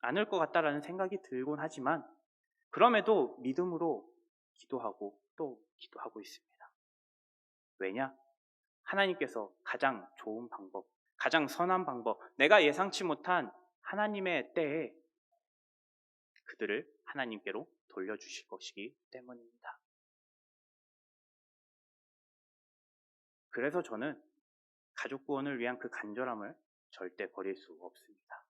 않을 것 같다라는 생각이 들곤 하지만 그럼에도 믿음으로 기도하고 또 기도하고 있습니다. 왜냐? 하나님께서 가장 좋은 방법, 가장 선한 방법, 내가 예상치 못한 하나님의 때에 그들을 하나님께로 돌려주실 것이기 때문입니다. 그래서 저는 가족 구원을 위한 그 간절함을 절대 버릴 수 없습니다.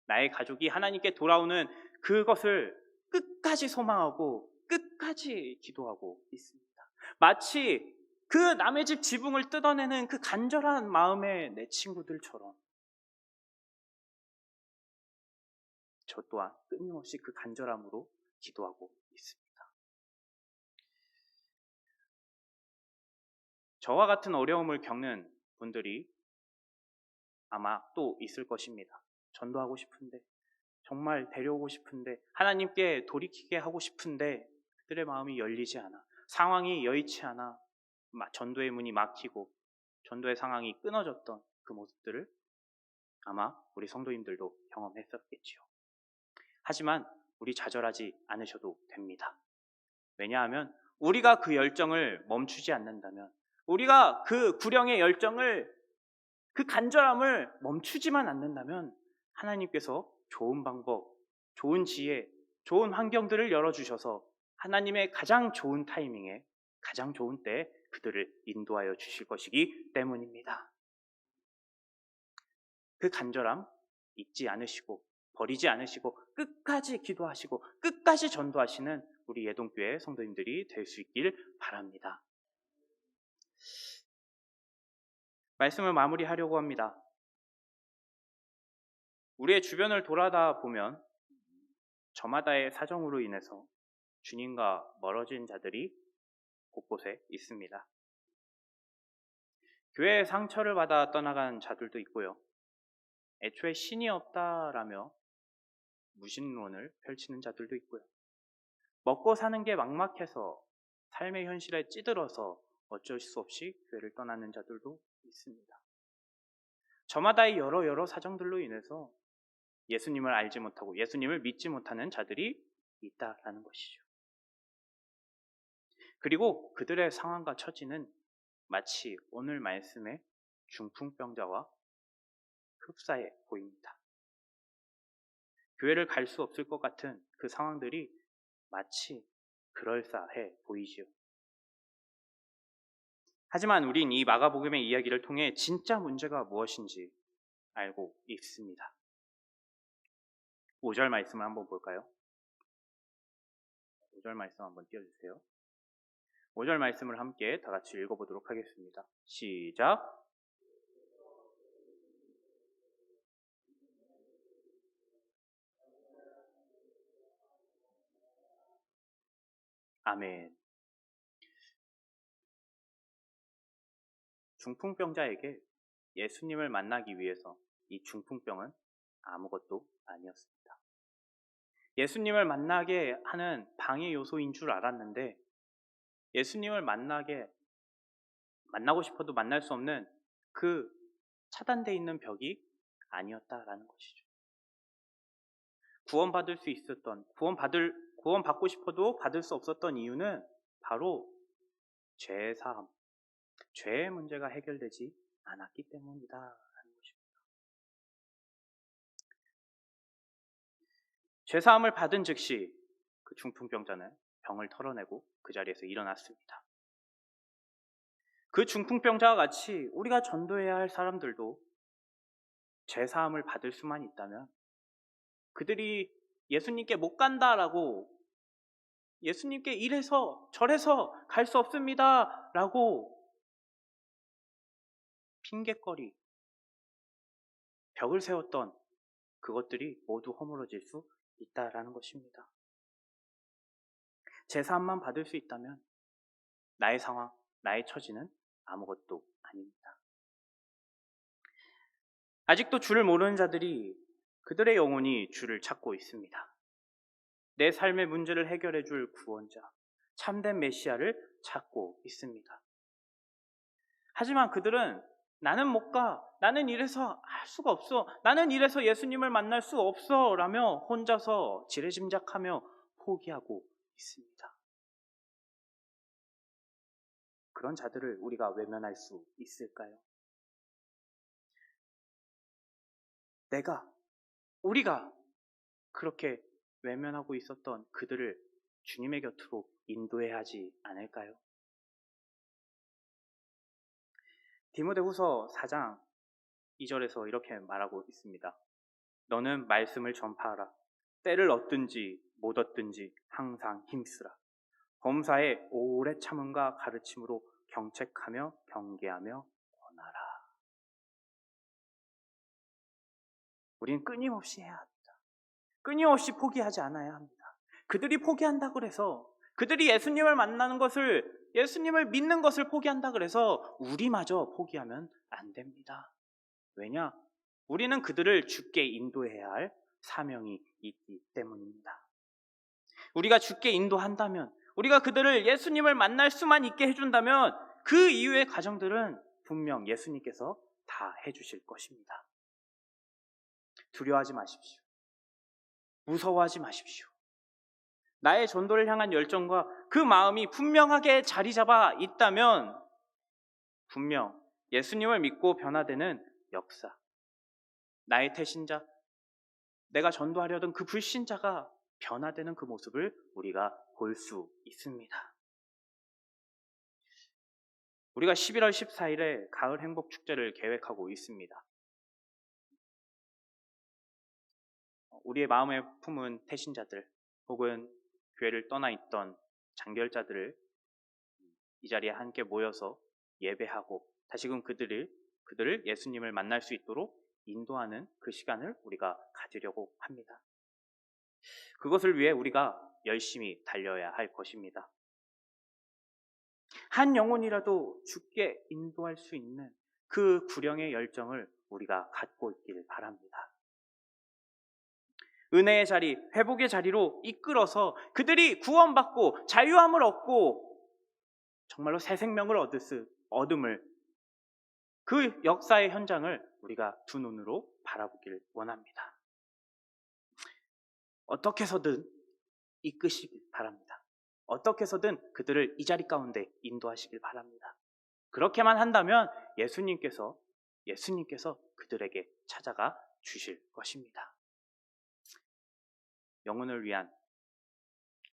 나의 가족이 하나님께 돌아오는 그것을 끝까지 소망하고 끝까지 기도하고 있습니다. 마치 그 남의 집 지붕을 뜯어내는 그 간절한 마음의 내 친구들처럼 저 또한 끊임없이 그 간절함으로 기도하고 있습니다. 저와 같은 어려움을 겪는 분들이 아마 또 있을 것입니다. 전도하고 싶은데, 정말 데려오고 싶은데, 하나님께 돌이키게 하고 싶은데 그들의 마음이 열리지 않아, 상황이 여의치 않아, 전도의 문이 막히고 전도의 상황이 끊어졌던 그 모습들을 아마 우리 성도님들도 경험했었겠지요. 하지만 우리 좌절하지 않으셔도 됩니다. 왜냐하면 우리가 그 열정을 멈추지 않는다면, 우리가 그 구령의 열정을, 그 간절함을 멈추지만 않는다면 하나님께서 좋은 방법, 좋은 지혜, 좋은 환경들을 열어주셔서 하나님의 가장 좋은 타이밍에, 가장 좋은 때에 그들을 인도하여 주실 것이기 때문입니다. 그 간절함 잊지 않으시고 버리지 않으시고 끝까지 기도하시고 끝까지 전도하시는 우리 예동교회 성도님들이 될 수 있길 바랍니다. 말씀을 마무리하려고 합니다. 우리의 주변을 돌아다 보면 저마다의 사정으로 인해서 주님과 멀어진 자들이 곳곳에 있습니다. 교회의 상처를 받아 떠나간 자들도 있고요. 애초에 신이 없다라며 무신론을 펼치는 자들도 있고요. 먹고 사는 게 막막해서 삶의 현실에 찌들어서 어쩔 수 없이 교회를 떠나는 자들도 있습니다. 저마다의 여러 사정들로 인해서 예수님을 알지 못하고 예수님을 믿지 못하는 자들이 있다라는 것이죠. 그리고 그들의 상황과 처지는 마치 오늘 말씀의 중풍병자와 흡사해 보입니다. 교회를 갈 수 없을 것 같은 그 상황들이 마치 그럴싸해 보이지요. 하지만 우린 이 마가복음의 이야기를 통해 진짜 문제가 무엇인지 알고 있습니다. 5절 말씀을 한번 볼까요? 5절 말씀 한번 띄워주세요. 5절 말씀을 함께 다 같이 읽어보도록 하겠습니다. 시작! 아멘. 중풍병자에게 예수님을 만나기 위해서 이 중풍병은 아무것도 아니었습니다. 예수님을 만나게 하는 방해 요소인 줄 알았는데 예수님을 만나고 싶어도 만날 수 없는 그 차단되어 있는 벽이 아니었다라는 것이죠. 구원받을 수 있었던, 구원받고 싶어도 받을 수 없었던 이유는 바로 죄의 사함, 죄의 문제가 해결되지 않았기 때문이다라는 것입니다. 죄 사함을 받은 즉시 그 중풍병자는 병을 털어내고 그 자리에서 일어났습니다. 그 중풍병자와 같이 우리가 전도해야 할 사람들도 죄 사함을 받을 수만 있다면 그들이 예수님께 못 간다라고, 예수님께 이래서 저래서 갈 수 없습니다 라고 핑계거리, 벽을 세웠던 그것들이 모두 허물어질 수 있다라는 것입니다. 제사함만 받을 수 있다면 나의 상황, 나의 처지는 아무것도 아닙니다. 아직도 주를 모르는 자들이 그들의 영혼이 주를 찾고 있습니다. 내 삶의 문제를 해결해 줄 구원자, 참된 메시아를 찾고 있습니다. 하지만 그들은 나는 못 가, 나는 이래서 할 수가 없어, 나는 이래서 예수님을 만날 수 없어 라며 혼자서 지레짐작하며 포기하고 있습니다. 그런 자들을 우리가 외면할 수 있을까요? 우리가 그렇게 외면하고 있었던 그들을 주님의 곁으로 인도해야 하지 않을까요? 디모데후서 4장 2절에서 이렇게 말하고 있습니다. 너는 말씀을 전파하라. 때를 얻든지 못 얻든지 항상 힘쓰라. 범사에 오래 참음과 가르침으로 경책하며 경계하며 권하라. 우리는 끊임없이 해야 합니다. 끊임없이 포기하지 않아야 합니다. 그들이 포기한다고 해서, 그들이 예수님을 만나는 것을, 예수님을 믿는 것을 포기한다 그래서 우리마저 포기하면 안 됩니다. 왜냐? 우리는 그들을 주께 인도해야 할 사명이 있기 때문입니다. 우리가 주께 인도한다면, 우리가 그들을 예수님을 만날 수만 있게 해준다면 그 이후의 과정들은 분명 예수님께서 다 해주실 것입니다. 두려워하지 마십시오. 무서워하지 마십시오. 나의 전도를 향한 열정과 그 마음이 분명하게 자리 잡아 있다면 분명 예수님을 믿고 변화되는 역사, 나의 태신자, 내가 전도하려던 그 불신자가 변화되는 그 모습을 우리가 볼 수 있습니다. 우리가 11월 14일에 가을 행복 축제를 계획하고 있습니다. 우리의 마음에 품은 태신자들 혹은 교회를 떠나 있던 장별자들을 이 자리에 함께 모여서 예배하고 다시금 그들을 예수님을 만날 수 있도록 인도하는 그 시간을 우리가 가지려고 합니다. 그것을 위해 우리가 열심히 달려야 할 것입니다. 한 영혼이라도 주께 인도할 수 있는 그 구령의 열정을 우리가 갖고 있길 바랍니다. 은혜의 자리, 회복의 자리로 이끌어서 그들이 구원받고 자유함을 얻고 정말로 새 생명을 얻음을, 그 역사의 현장을 우리가 두 눈으로 바라보길 원합니다. 어떻게 해서든 이끄시길 바랍니다. 어떻게 해서든 그들을 이 자리 가운데 인도하시길 바랍니다. 그렇게만 한다면 예수님께서 그들에게 찾아가 주실 것입니다. 영혼을 위한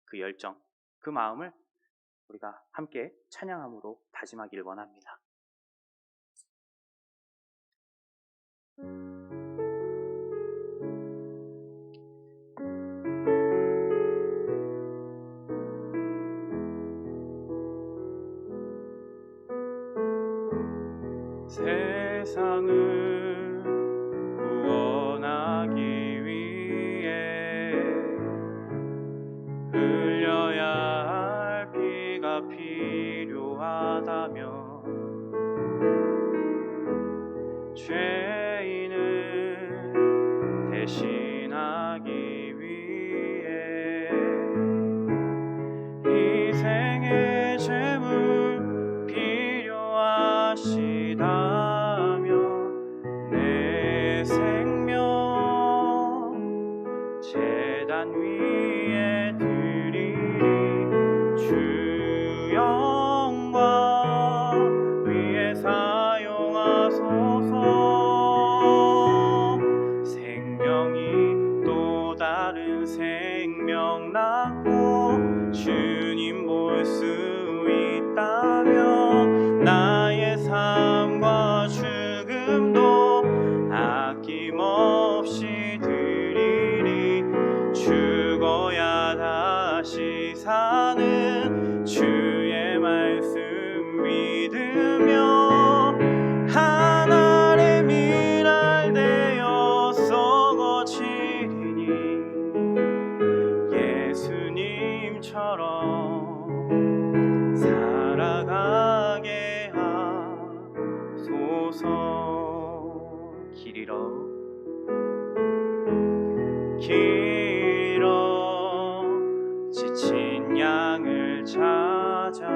그 열정, 그 마음을 우리가 함께 찬양함으로 다짐하길 원합니다. 세상을 구원하기 위해 흘려야 할 피가 필요하다면 다시 사는 주의 말씀 믿으며 한 알의 밀알 되어 썩어지리니 예수님처럼 살아가게 하소서. 길어 지친 양을 찾아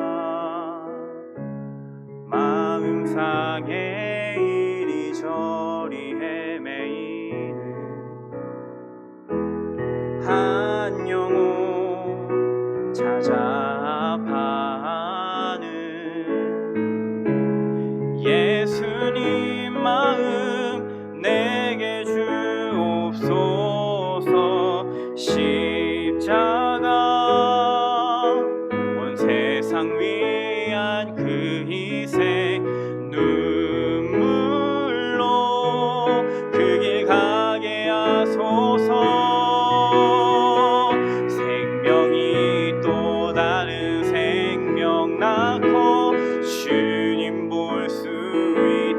마음 상해 이리저리 헤매이는 한 영혼 찾아 파는 예수님 마음 내게 주옵소서. 십자가 온 세상 위한 그 희생 눈물로 그 길 가게 하소서. 생명이 또 다른 생명 낳고 주님 볼 수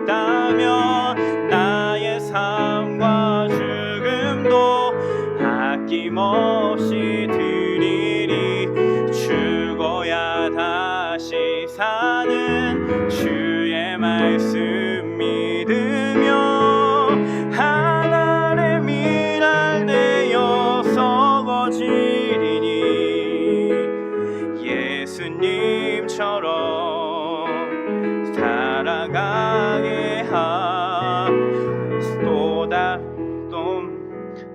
있다면 나의 삶과 죽음도 아낌없이 드리리. 죽어야 다시 사는 주의 말씀 믿으며 한 알의 밀알 되어 썩어지리니 예수님처럼 살아가게 하소서.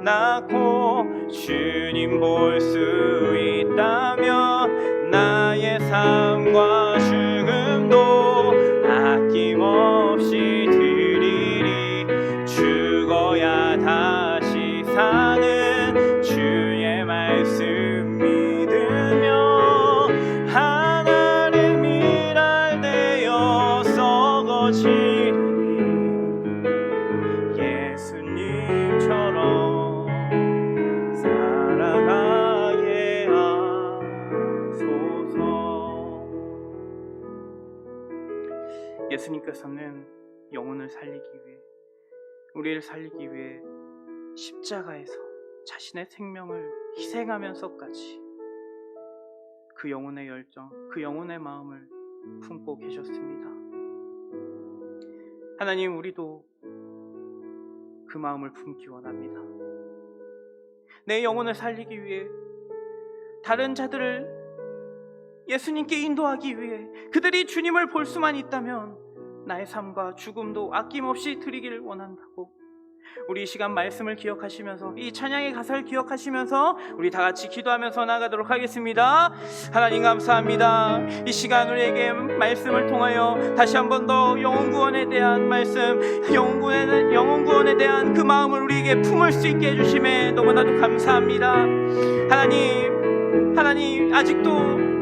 낳고 주님 볼 수 있다면 나의 삶과 죽음도 아낌없이 드리리. 죽어야 다시 사는 주의 말씀 믿으며 한 알의 밀알 되어 썩어지리니 예수님처럼 살아가게 하소서. 예수님께서는 영혼을 살리기 위해, 우리를 살리기 위해 십자가에서 자신의 생명을 희생하면서까지 그 영혼의 열정, 그 영혼의 마음을 품고 계셨습니다. 하나님, 우리도 그 마음을 품기 원합니다. 내 영혼을 살리기 위해 다른 자들을 예수님께 인도하기 위해 그들이 주님을 볼 수만 있다면 나의 삶과 죽음도 아낌없이 드리기를 원한다고. 우리 이 시간 말씀을 기억하시면서, 이 찬양의 가사를 기억하시면서 우리 다 같이 기도하면서 나아가도록 하겠습니다. 하나님 감사합니다. 이 시간 우리에게 말씀을 통하여 다시 한 번 더 영혼 구원에 대한 말씀, 영혼 구원에 대한 그 마음을 우리에게 품을 수 있게 해주심에 너무나도 감사합니다. 하나님 아직도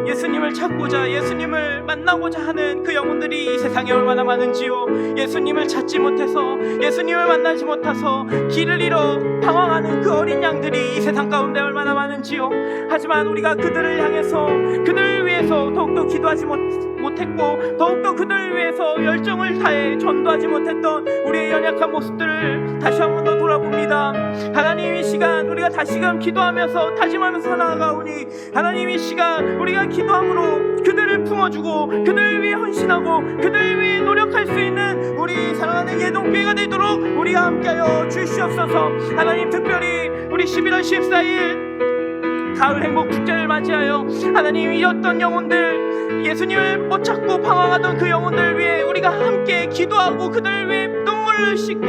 예수님을 찾고자, 예수님을 만나고자 하는 그 영혼들이 이 세상에 얼마나 많은지요. 예수님을 찾지 못해서, 예수님을 만나지 못해서 길을 잃어 방황하는 그 어린 양들이 이 세상 가운데 얼마나 많은지요. 하지만 우리가 그들을 향해서, 그들을 위해서 더욱더 기도하지 못했고, 더욱더 그들을 위해서 열정을 다해 전도하지 못했던 우리의 연약한 모습들을 다시 한 번 더 돌아봅니다. 하나님, 이 시간 우리가 다시금 기도하면서 다짐하면서 나아가오니, 하나님, 이 시간 우리가 기도함으로 그들을 품어주고 그들을 위해 헌신하고 그들을 위해 노력할 수 있는 우리 사랑하는 예동교회가 되도록 우리가 함께하여 주시옵소서. 하나님, 특별히 우리 11월 14일 가을 행복 축제를 맞이하여 하나님, 잃었던 영혼들, 예수님을 못 찾고 방황하던 그 영혼들 위해 우리가 함께 기도하고 그들을 위해 눈물을 씻고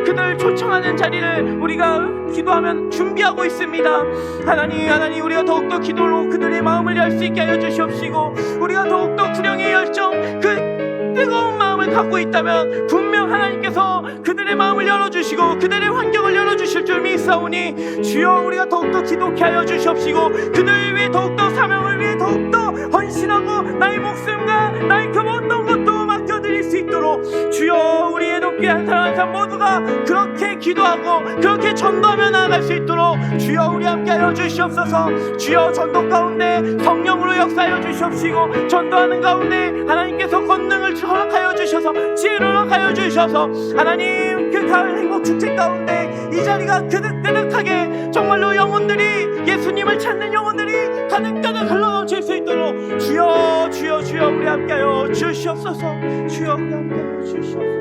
그들을 초청하는 자리를 우리가 기도하면 준비하고 있습니다. 하나님, 우리가 더욱더 기도로 그들의 마음을 열 수 있게 하여 주시옵시고, 우리가 더욱더 구령의 열정, 그 뜨거운 마음을 갖고 있다면 분명 하나님께서 그들의 마음을 열어주시고 그들의 환경을 열어주실 줄 믿사오니, 주여 우리가 더욱더 기도케 하여 주시옵시고, 그들을 위해 더욱더 사명을 위해 더욱더 헌신하고 나의 목숨과 나의 그 어떤 것도 맡겨드리 살릴 수 있도록 주여 우리의 높게 한 사람 한 사람 모두가 그렇게 기도하고 그렇게 전도하며 나아갈 수 있도록 주여 우리 함께하여 주시옵소서. 주여 전도 가운데 성령으로 역사하여 주시옵시고 전도하는 가운데 하나님께서 권능을 허락하여 주셔서 지혜를 허락하여 주셔서 하나님 그 가을 행복축제 가운데 이 자리가 그득그득하게 정말로 영혼들이 예수님을 찾는 영혼들이 가득가득 흘러넘칠 수 있도록 주여 주여 주여 우리 함께하여 주시옵소서. 주여 우리 함께하여 주시옵소서.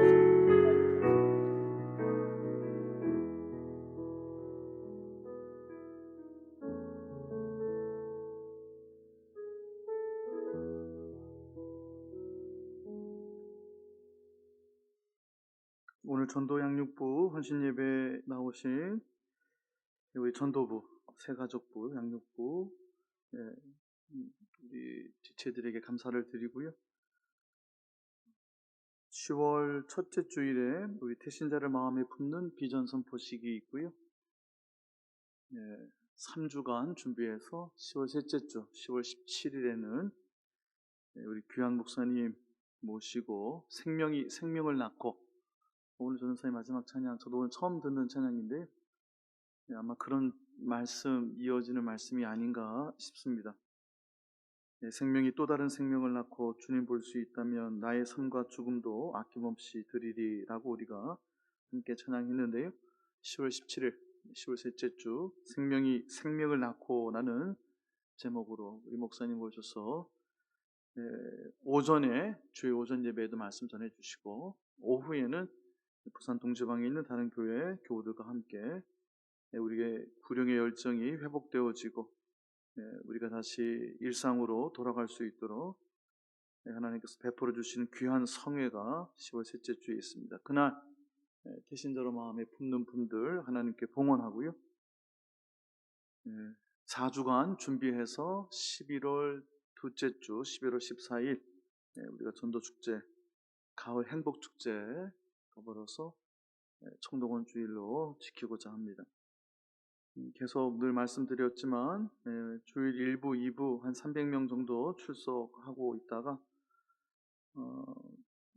오늘 전도 양육부 헌신 예배 나오신 우리 전도부, 새가족부, 양육부 우리 지체들에게 감사를 드리고요. 10월 첫째 주일에 우리 태신자를 마음에 품는 비전 선포식이 있고요. 3주간 준비해서 10월 셋째 주 10월 17일에는 우리 귀한 목사님 모시고 생명을 낳고, 오늘 전도사의 마지막 찬양, 저도 오늘 처음 듣는 찬양인데 아마 그런 말씀, 이어지는 말씀이 아닌가 싶습니다. 생명이 또 다른 생명을 낳고 주님 볼 수 있다면 나의 삶과 죽음도 아낌없이 드리리라고 우리가 함께 찬양했는데요. 10월 17일 10월 셋째 주 생명이 생명을 낳고 라는 제목으로 우리 목사님 오셔서 오전에 주의 오전 예배에도 말씀 전해주시고, 오후에는 부산 동지방에 있는 다른 교회 교우들과 함께 우리의 구령의 열정이 회복되어지고 우리가 다시 일상으로 돌아갈 수 있도록 하나님께서 베풀어 주시는 귀한 성회가 10월 셋째 주에 있습니다. 그날 태신자로 마음에 품는 분들 하나님께 봉헌하고요. 4주간 준비해서 11월 둘째 주 11월 14일 우리가 전도축제, 가을 행복축제 더불어서 청동원 주일로 지키고자 합니다. 계속 늘 말씀드렸지만 주일 1부, 2부 한 300명 정도 출석하고 있다가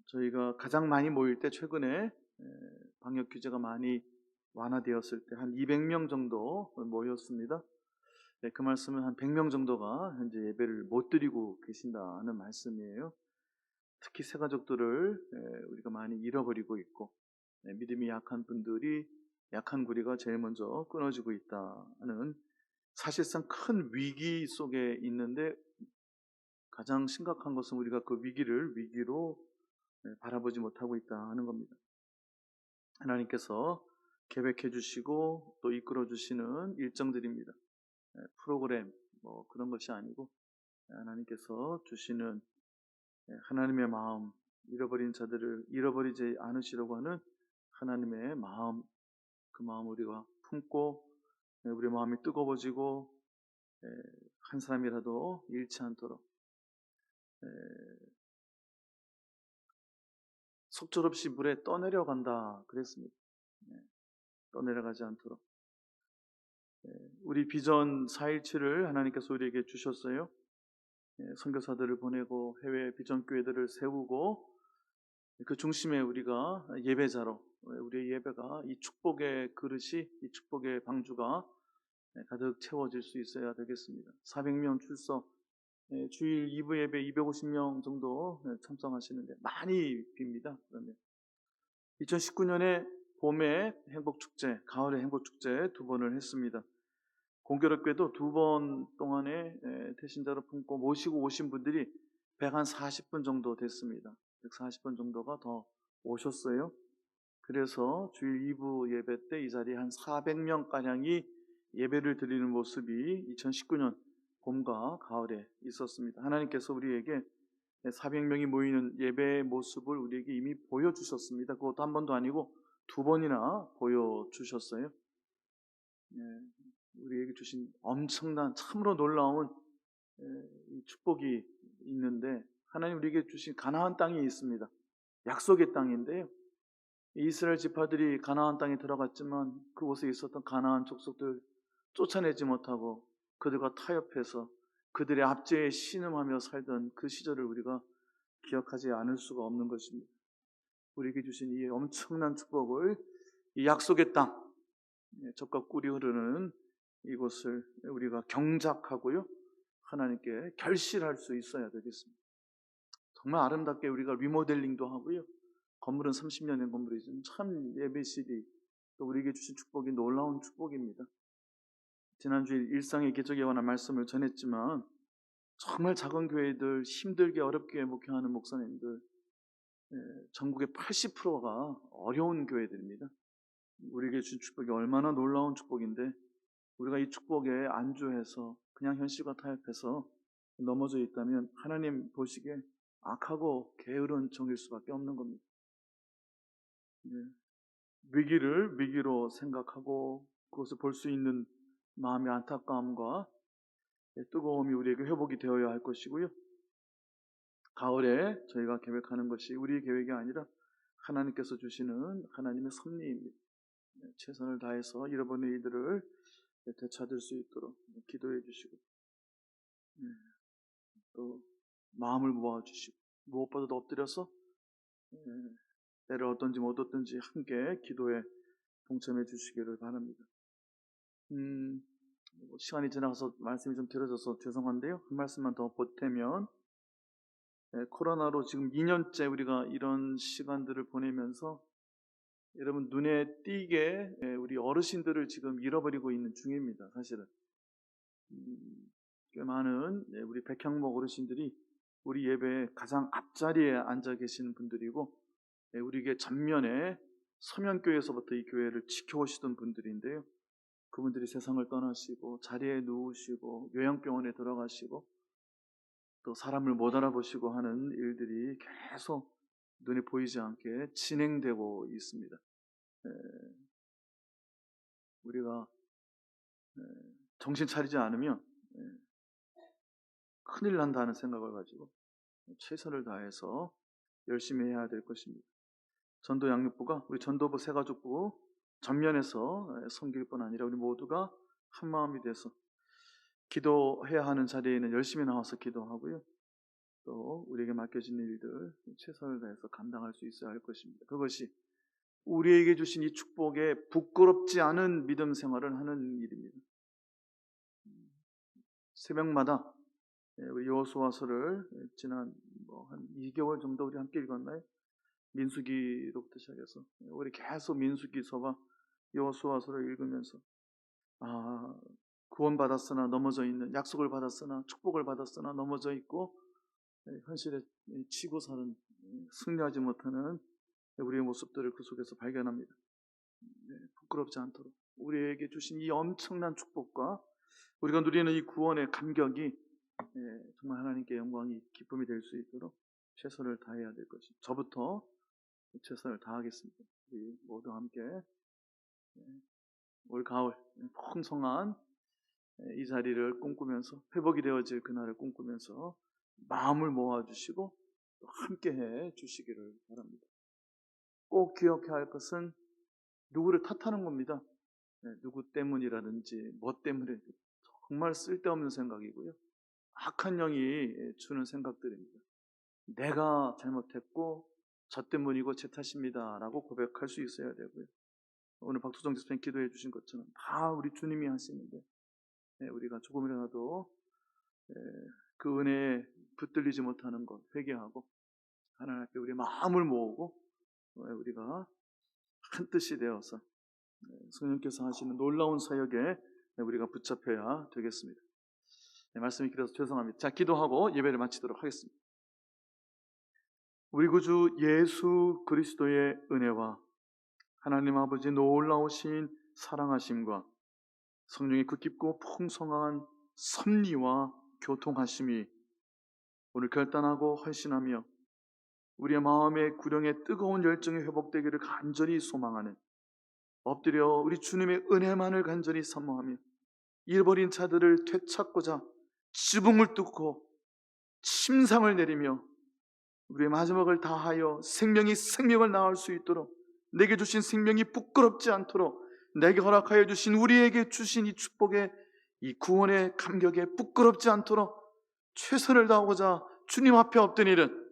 저희가 가장 많이 모일 때 최근에 방역 규제가 많이 완화되었을 때 한 200명 정도 모였습니다. 그 말씀은 한 100명 정도가 현재 예배를 못 드리고 계신다는 말씀이에요. 특히 새가족들을 우리가 많이 잃어버리고 있고 믿음이 약한 분들이, 약한 구리가 제일 먼저 끊어지고 있다는 사실상 큰 위기 속에 있는데, 가장 심각한 것은 우리가 그 위기를 위기로 바라보지 못하고 있다는 겁니다. 하나님께서 계획해 주시고 또 이끌어 주시는 일정들입니다. 프로그램 그런 것이 아니고 하나님께서 주시는 하나님의 마음, 잃어버린 자들을 잃어버리지 않으시려고 하는 하나님의 마음, 그 마음 우리가 품고 우리 마음이 뜨거워지고 한 사람이라도 잃지 않도록 속절없이 물에 떠내려간다 그랬습니다. 떠내려가지 않도록 우리 비전 4.17을 하나님께서 우리에게 주셨어요. 선교사들을 보내고 해외 비전교회들을 세우고 그 중심에 우리가 예배자로, 우리의 예배가 이 축복의 그릇이, 이 축복의 방주가 가득 채워질 수 있어야 되겠습니다. 400명 출석, 주일 2부 예배 250명 정도 참석하시는데 많이 빕니다. 그러면 2019년에 봄에 행복축제, 가을에 행복축제 2번을 했습니다. 공교롭게도 2번 동안에 태신자로 품고 모시고 오신 분들이 140분 정도 됐습니다. 140분 정도가 더 오셨어요. 그래서 주일 2부 예배 때 이 자리에 한 400명가량이 예배를 드리는 모습이 2019년 봄과 가을에 있었습니다. 하나님께서 우리에게 400명이 모이는 예배의 모습을 우리에게 이미 보여주셨습니다. 그것도 한 번도 아니고 2번이나 보여주셨어요. 우리에게 주신 엄청난, 참으로 놀라운 축복이 있는데, 하나님 우리에게 주신 가나안 땅이 있습니다. 약속의 땅인데요, 이스라엘 지파들이 가나안 땅에 들어갔지만 그곳에 있었던 가나안 족속들 쫓아내지 못하고 그들과 타협해서 그들의 압제에 신음하며 살던 그 시절을 우리가 기억하지 않을 수가 없는 것입니다. 우리에게 주신 이 엄청난 축복을, 이 약속의 땅, 젖과 꿀이 흐르는 이곳을 우리가 경작하고요, 하나님께 결실할 수 있어야 되겠습니다. 정말 아름답게 우리가 리모델링도 하고요, 건물은 30년 된 건물이지만 참 예배실이 또 우리에게 주신 축복이 놀라운 축복입니다. 지난주에 일상의 기적에 관한 말씀을 전했지만 정말 작은 교회들, 힘들게 어렵게 목회하는 목사님들, 전국의 80%가 어려운 교회들입니다. 우리에게 주신 축복이 얼마나 놀라운 축복인데, 우리가 이 축복에 안주해서 그냥 현실과 타협해서 넘어져 있다면 하나님 보시기에 악하고 게으른 종일 수밖에 없는 겁니다. 위기를 위기로 생각하고 그것을 볼 수 있는 마음의 안타까움과 뜨거움이 우리에게 회복이 되어야 할 것이고요. 가을에 저희가 계획하는 것이 우리의 계획이 아니라 하나님께서 주시는 하나님의 섭리입니다. 최선을 다해서 잃어버린 이들을 되찾을 수 있도록 기도해 주시고, 또 마음을 모아주시고, 무엇보다도 엎드려서 때를 어떤지 못 얻든지 함께 기도에 동참해 주시기를 바랍니다. 시간이 지나가서 말씀이 좀 길어져서 죄송한데요, 한 말씀만 더 보태면, 코로나로 지금 2년째 우리가 이런 시간들을 보내면서 여러분 눈에 띄게 우리 어르신들을 지금 잃어버리고 있는 중입니다. 사실은 꽤 많은 우리 백향목 어르신들이 우리 예배에 가장 앞자리에 앉아 계시는 분들이고, 우리에게 전면에 서면교회에서부터 이 교회를 지켜오시던 분들인데요, 그분들이 세상을 떠나시고 자리에 누우시고 요양병원에 들어가시고 또 사람을 못 알아보시고 하는 일들이 계속 눈에 보이지 않게 진행되고 있습니다. 우리가 정신 차리지 않으면 큰일 난다는 생각을 가지고 최선을 다해서 열심히 해야 될 것입니다. 전도 양육부가 우리 전도부 새가족부 전면에서 섬길 뿐 아니라 우리 모두가 한 마음이 돼서 기도해야 하는 자리에는 열심히 나와서 기도하고요, 또 우리에게 맡겨진 일들 최선을 다해서 감당할 수 있어야 할 것입니다. 그것이 우리에게 주신 이 축복에 부끄럽지 않은 믿음 생활을 하는 일입니다. 새벽마다 우리 여호수아서를 지난 한 2개월 정도 우리 함께 읽었나요? 민수기로부터 시작해서 우리 계속 민수기서와 여호수아서를 읽으면서 구원받았으나 넘어져 있는, 약속을 받았으나 축복을 받았으나 넘어져 있고 현실에 치고 사는, 승리하지 못하는 우리의 모습들을 그 속에서 발견합니다. 부끄럽지 않도록 우리에게 주신 이 엄청난 축복과 우리가 누리는 이 구원의 감격이 정말 하나님께 영광이 기쁨이 될 수 있도록 최선을 다해야 될 것입니다. 저부터 최선을 다하겠습니다. 우리 모두 함께 올 가을 풍성한 이 자리를 꿈꾸면서, 회복이 되어질 그날을 꿈꾸면서 마음을 모아주시고 또 함께해 주시기를 바랍니다. 꼭 기억해야 할 것은 누구를 탓하는 겁니다. 누구 때문이라든지 뭐 때문에, 정말 쓸데없는 생각이고요, 악한 영이 주는 생각들입니다. 내가 잘못했고 저 때문이고 제 탓입니다 라고 고백할 수 있어야 되고요, 오늘 박두정 집사님 기도해 주신 것처럼 다 우리 주님이 하시는데 우리가 조금이라도 그 은혜에 붙들리지 못하는 것 회개하고 하나님 앞에 우리 마음을 모으고 우리가 한 뜻이 되어서 성령께서 하시는 놀라운 사역에 우리가 붙잡혀야 되겠습니다. 말씀이 길어서 죄송합니다. 자, 기도하고 예배를 마치도록 하겠습니다. 우리 구주 예수 그리스도의 은혜와 하나님 아버지 놀라우신 사랑하심과 성령의 굳깊고 풍성한 섭리와 교통하심이 오늘 결단하고 헌신하며 우리의 마음의 구령의 뜨거운 열정이 회복되기를 간절히 소망하는, 엎드려 우리 주님의 은혜만을 간절히 사모하며 잃어버린 자들을 되찾고자 지붕을 뚫고 침상을 내리며 우리의 마지막을 다하여 생명이 생명을 낳을 수 있도록, 내게 주신 생명이 부끄럽지 않도록, 내게 허락하여 주신, 우리에게 주신 이 축복의 이 구원의 감격에 부끄럽지 않도록 최선을 다하고자 주님 앞에 엎드리는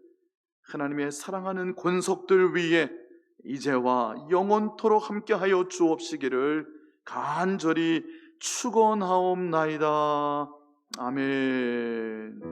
하나님의 사랑하는 권속들 위에 이제와 영원토록 함께하여 주옵시기를 간절히 축원하옵나이다. 아멘.